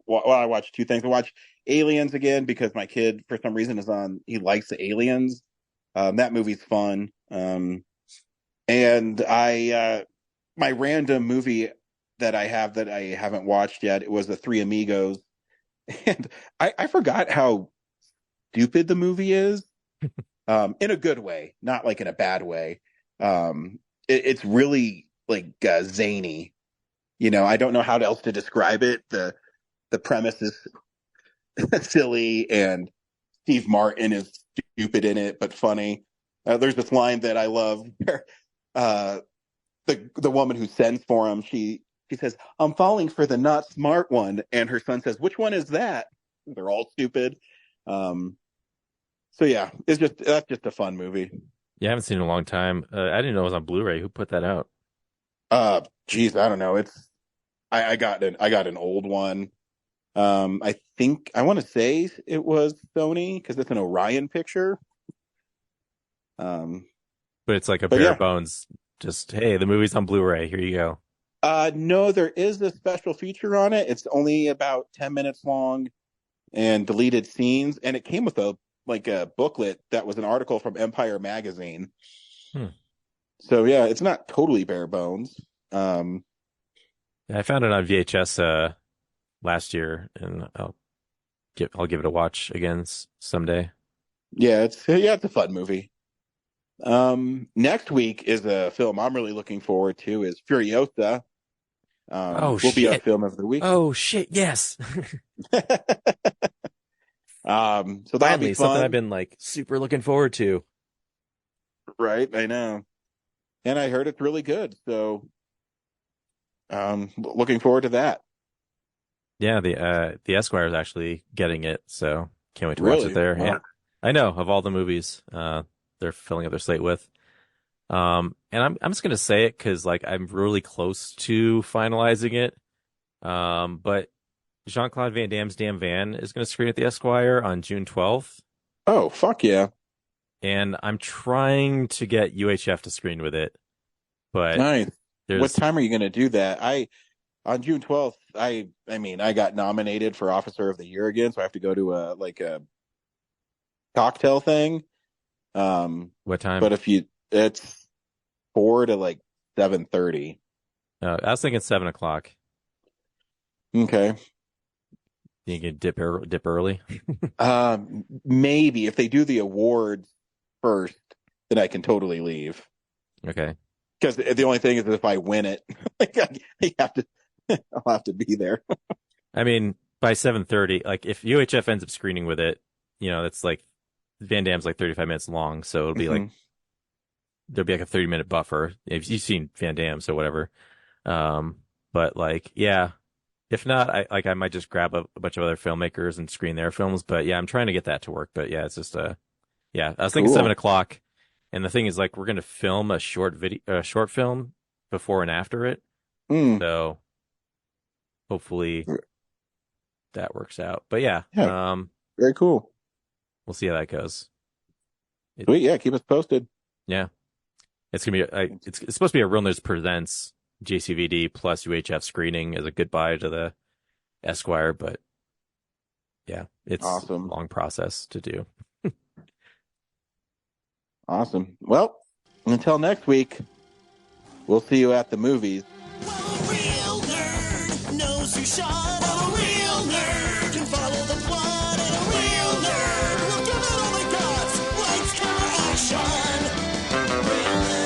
Speaker 16: watched two things. I watched Aliens again because my kid, for some reason, he likes the Aliens. That movie's fun. And my random movie that I haven't watched yet, it was The Three Amigos. And I forgot how stupid the movie is, in a good way, not like in a bad way. It's really like zany. You know, I don't know how else to describe it. The premise is silly, and Steve Martin is stupid in it, but funny. There's this line that I love where the woman who sends for him, she says, "I'm falling for the not smart one," and her son says, "Which one is that?" They're all stupid. So yeah, that's just a fun movie.
Speaker 7: Yeah, I haven't seen it in a long time. I didn't know it was on Blu-ray. Who put that out?
Speaker 16: Geez, I don't know. I got an old one. I think I want to say it was Sony because it's an Orion picture.
Speaker 7: But it's like a bare bones. Just, hey, the movie's on Blu-ray. Here you go.
Speaker 16: No, there is a special feature on it. It's only about 10 minutes long and deleted scenes, and it came with a booklet that was an article from Empire magazine. So yeah, it's not totally bare bones.
Speaker 7: Yeah, I found it on VHS last year, and I'll give it a watch again someday.
Speaker 16: Yeah, it's a fun movie. Next week is a film I'm really looking forward to, is Furiosa. Will be a film of the week.
Speaker 7: Oh shit, yes.
Speaker 16: So that'll
Speaker 7: Finally,
Speaker 16: be fun.
Speaker 7: something I've been like super looking forward to.
Speaker 16: Right, I know. And I heard it's really good, so looking forward to that.
Speaker 7: Yeah, the Esquire is actually getting it, so can't wait to watch it there.
Speaker 16: Wow.
Speaker 7: Yeah, I know, of all the movies they're filling up their slate with. And I'm just gonna say it because like I'm really close to finalizing it. But Jean-Claude Van Damme's Damn Van is gonna screen at the Esquire on June 12th.
Speaker 16: Oh, fuck yeah.
Speaker 7: And I'm trying to get UHF to screen with it. But
Speaker 16: nice. What time are you gonna do that? On June 12th, I mean, I got nominated for Officer of the Year again, so I have to go to a cocktail thing.
Speaker 7: What time?
Speaker 16: But it's 4 to 7:30.
Speaker 7: I was thinking 7 o'clock.
Speaker 16: Okay.
Speaker 7: You can dip early.
Speaker 16: Maybe if they do the awards first, then I can totally leave.
Speaker 7: Okay.
Speaker 16: Because the only thing is if I win it, I'll have to be there.
Speaker 7: I mean, by 7:30, like if UHF ends up screening with it, you know, it's like Van Damme's like 35 minutes long, so it'll be like there'll be like a 30-minute buffer. If you've seen Van Damme, so whatever. But like, yeah, if not, I might just grab a bunch of other filmmakers and screen their films. But yeah, I'm trying to get that to work. But yeah, it's just yeah, I was thinking 7 o'clock. And the thing is, like, we're going to film a short film before and after it. So hopefully that works out. But yeah.
Speaker 16: Very cool.
Speaker 7: we'll see how that goes.
Speaker 16: Sweet, yeah, keep us posted.
Speaker 7: Yeah. It's going to be, it's supposed to be a Real Nerds Presents JCVD plus UHF screening as a goodbye to the Esquire, but yeah, it's
Speaker 16: awesome.
Speaker 7: A long process to do.
Speaker 16: Awesome. Well, until next week, we'll see you at the movies.
Speaker 3: Well, a real nerd knows who shot at a real nerd can follow the plot and a real nerd will give it all they got. Lights, camera, action. Real nerds.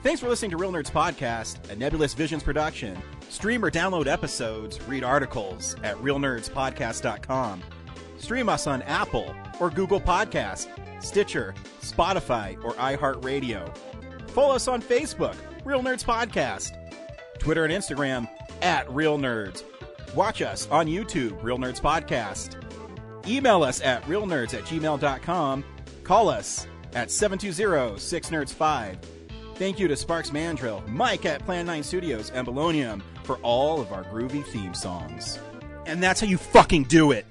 Speaker 1: Thanks for listening to Real Nerds Podcast, a Nebulous Visions production. Stream or download episodes, read articles at realnerdspodcast.com. Stream us on Apple or Google Podcast, Stitcher, Spotify, or iHeartRadio. Follow us on Facebook, Real Nerds Podcast. Twitter and Instagram at Real Nerds. Watch us on YouTube, Real Nerds Podcast. Email us at realnerds@gmail.com. Call us at 720-6nerds5. Thank you to Sparks Mandrill, Mike at Plan 9 Studios, and Bolognium for all of our groovy theme songs. And that's how you fucking do it!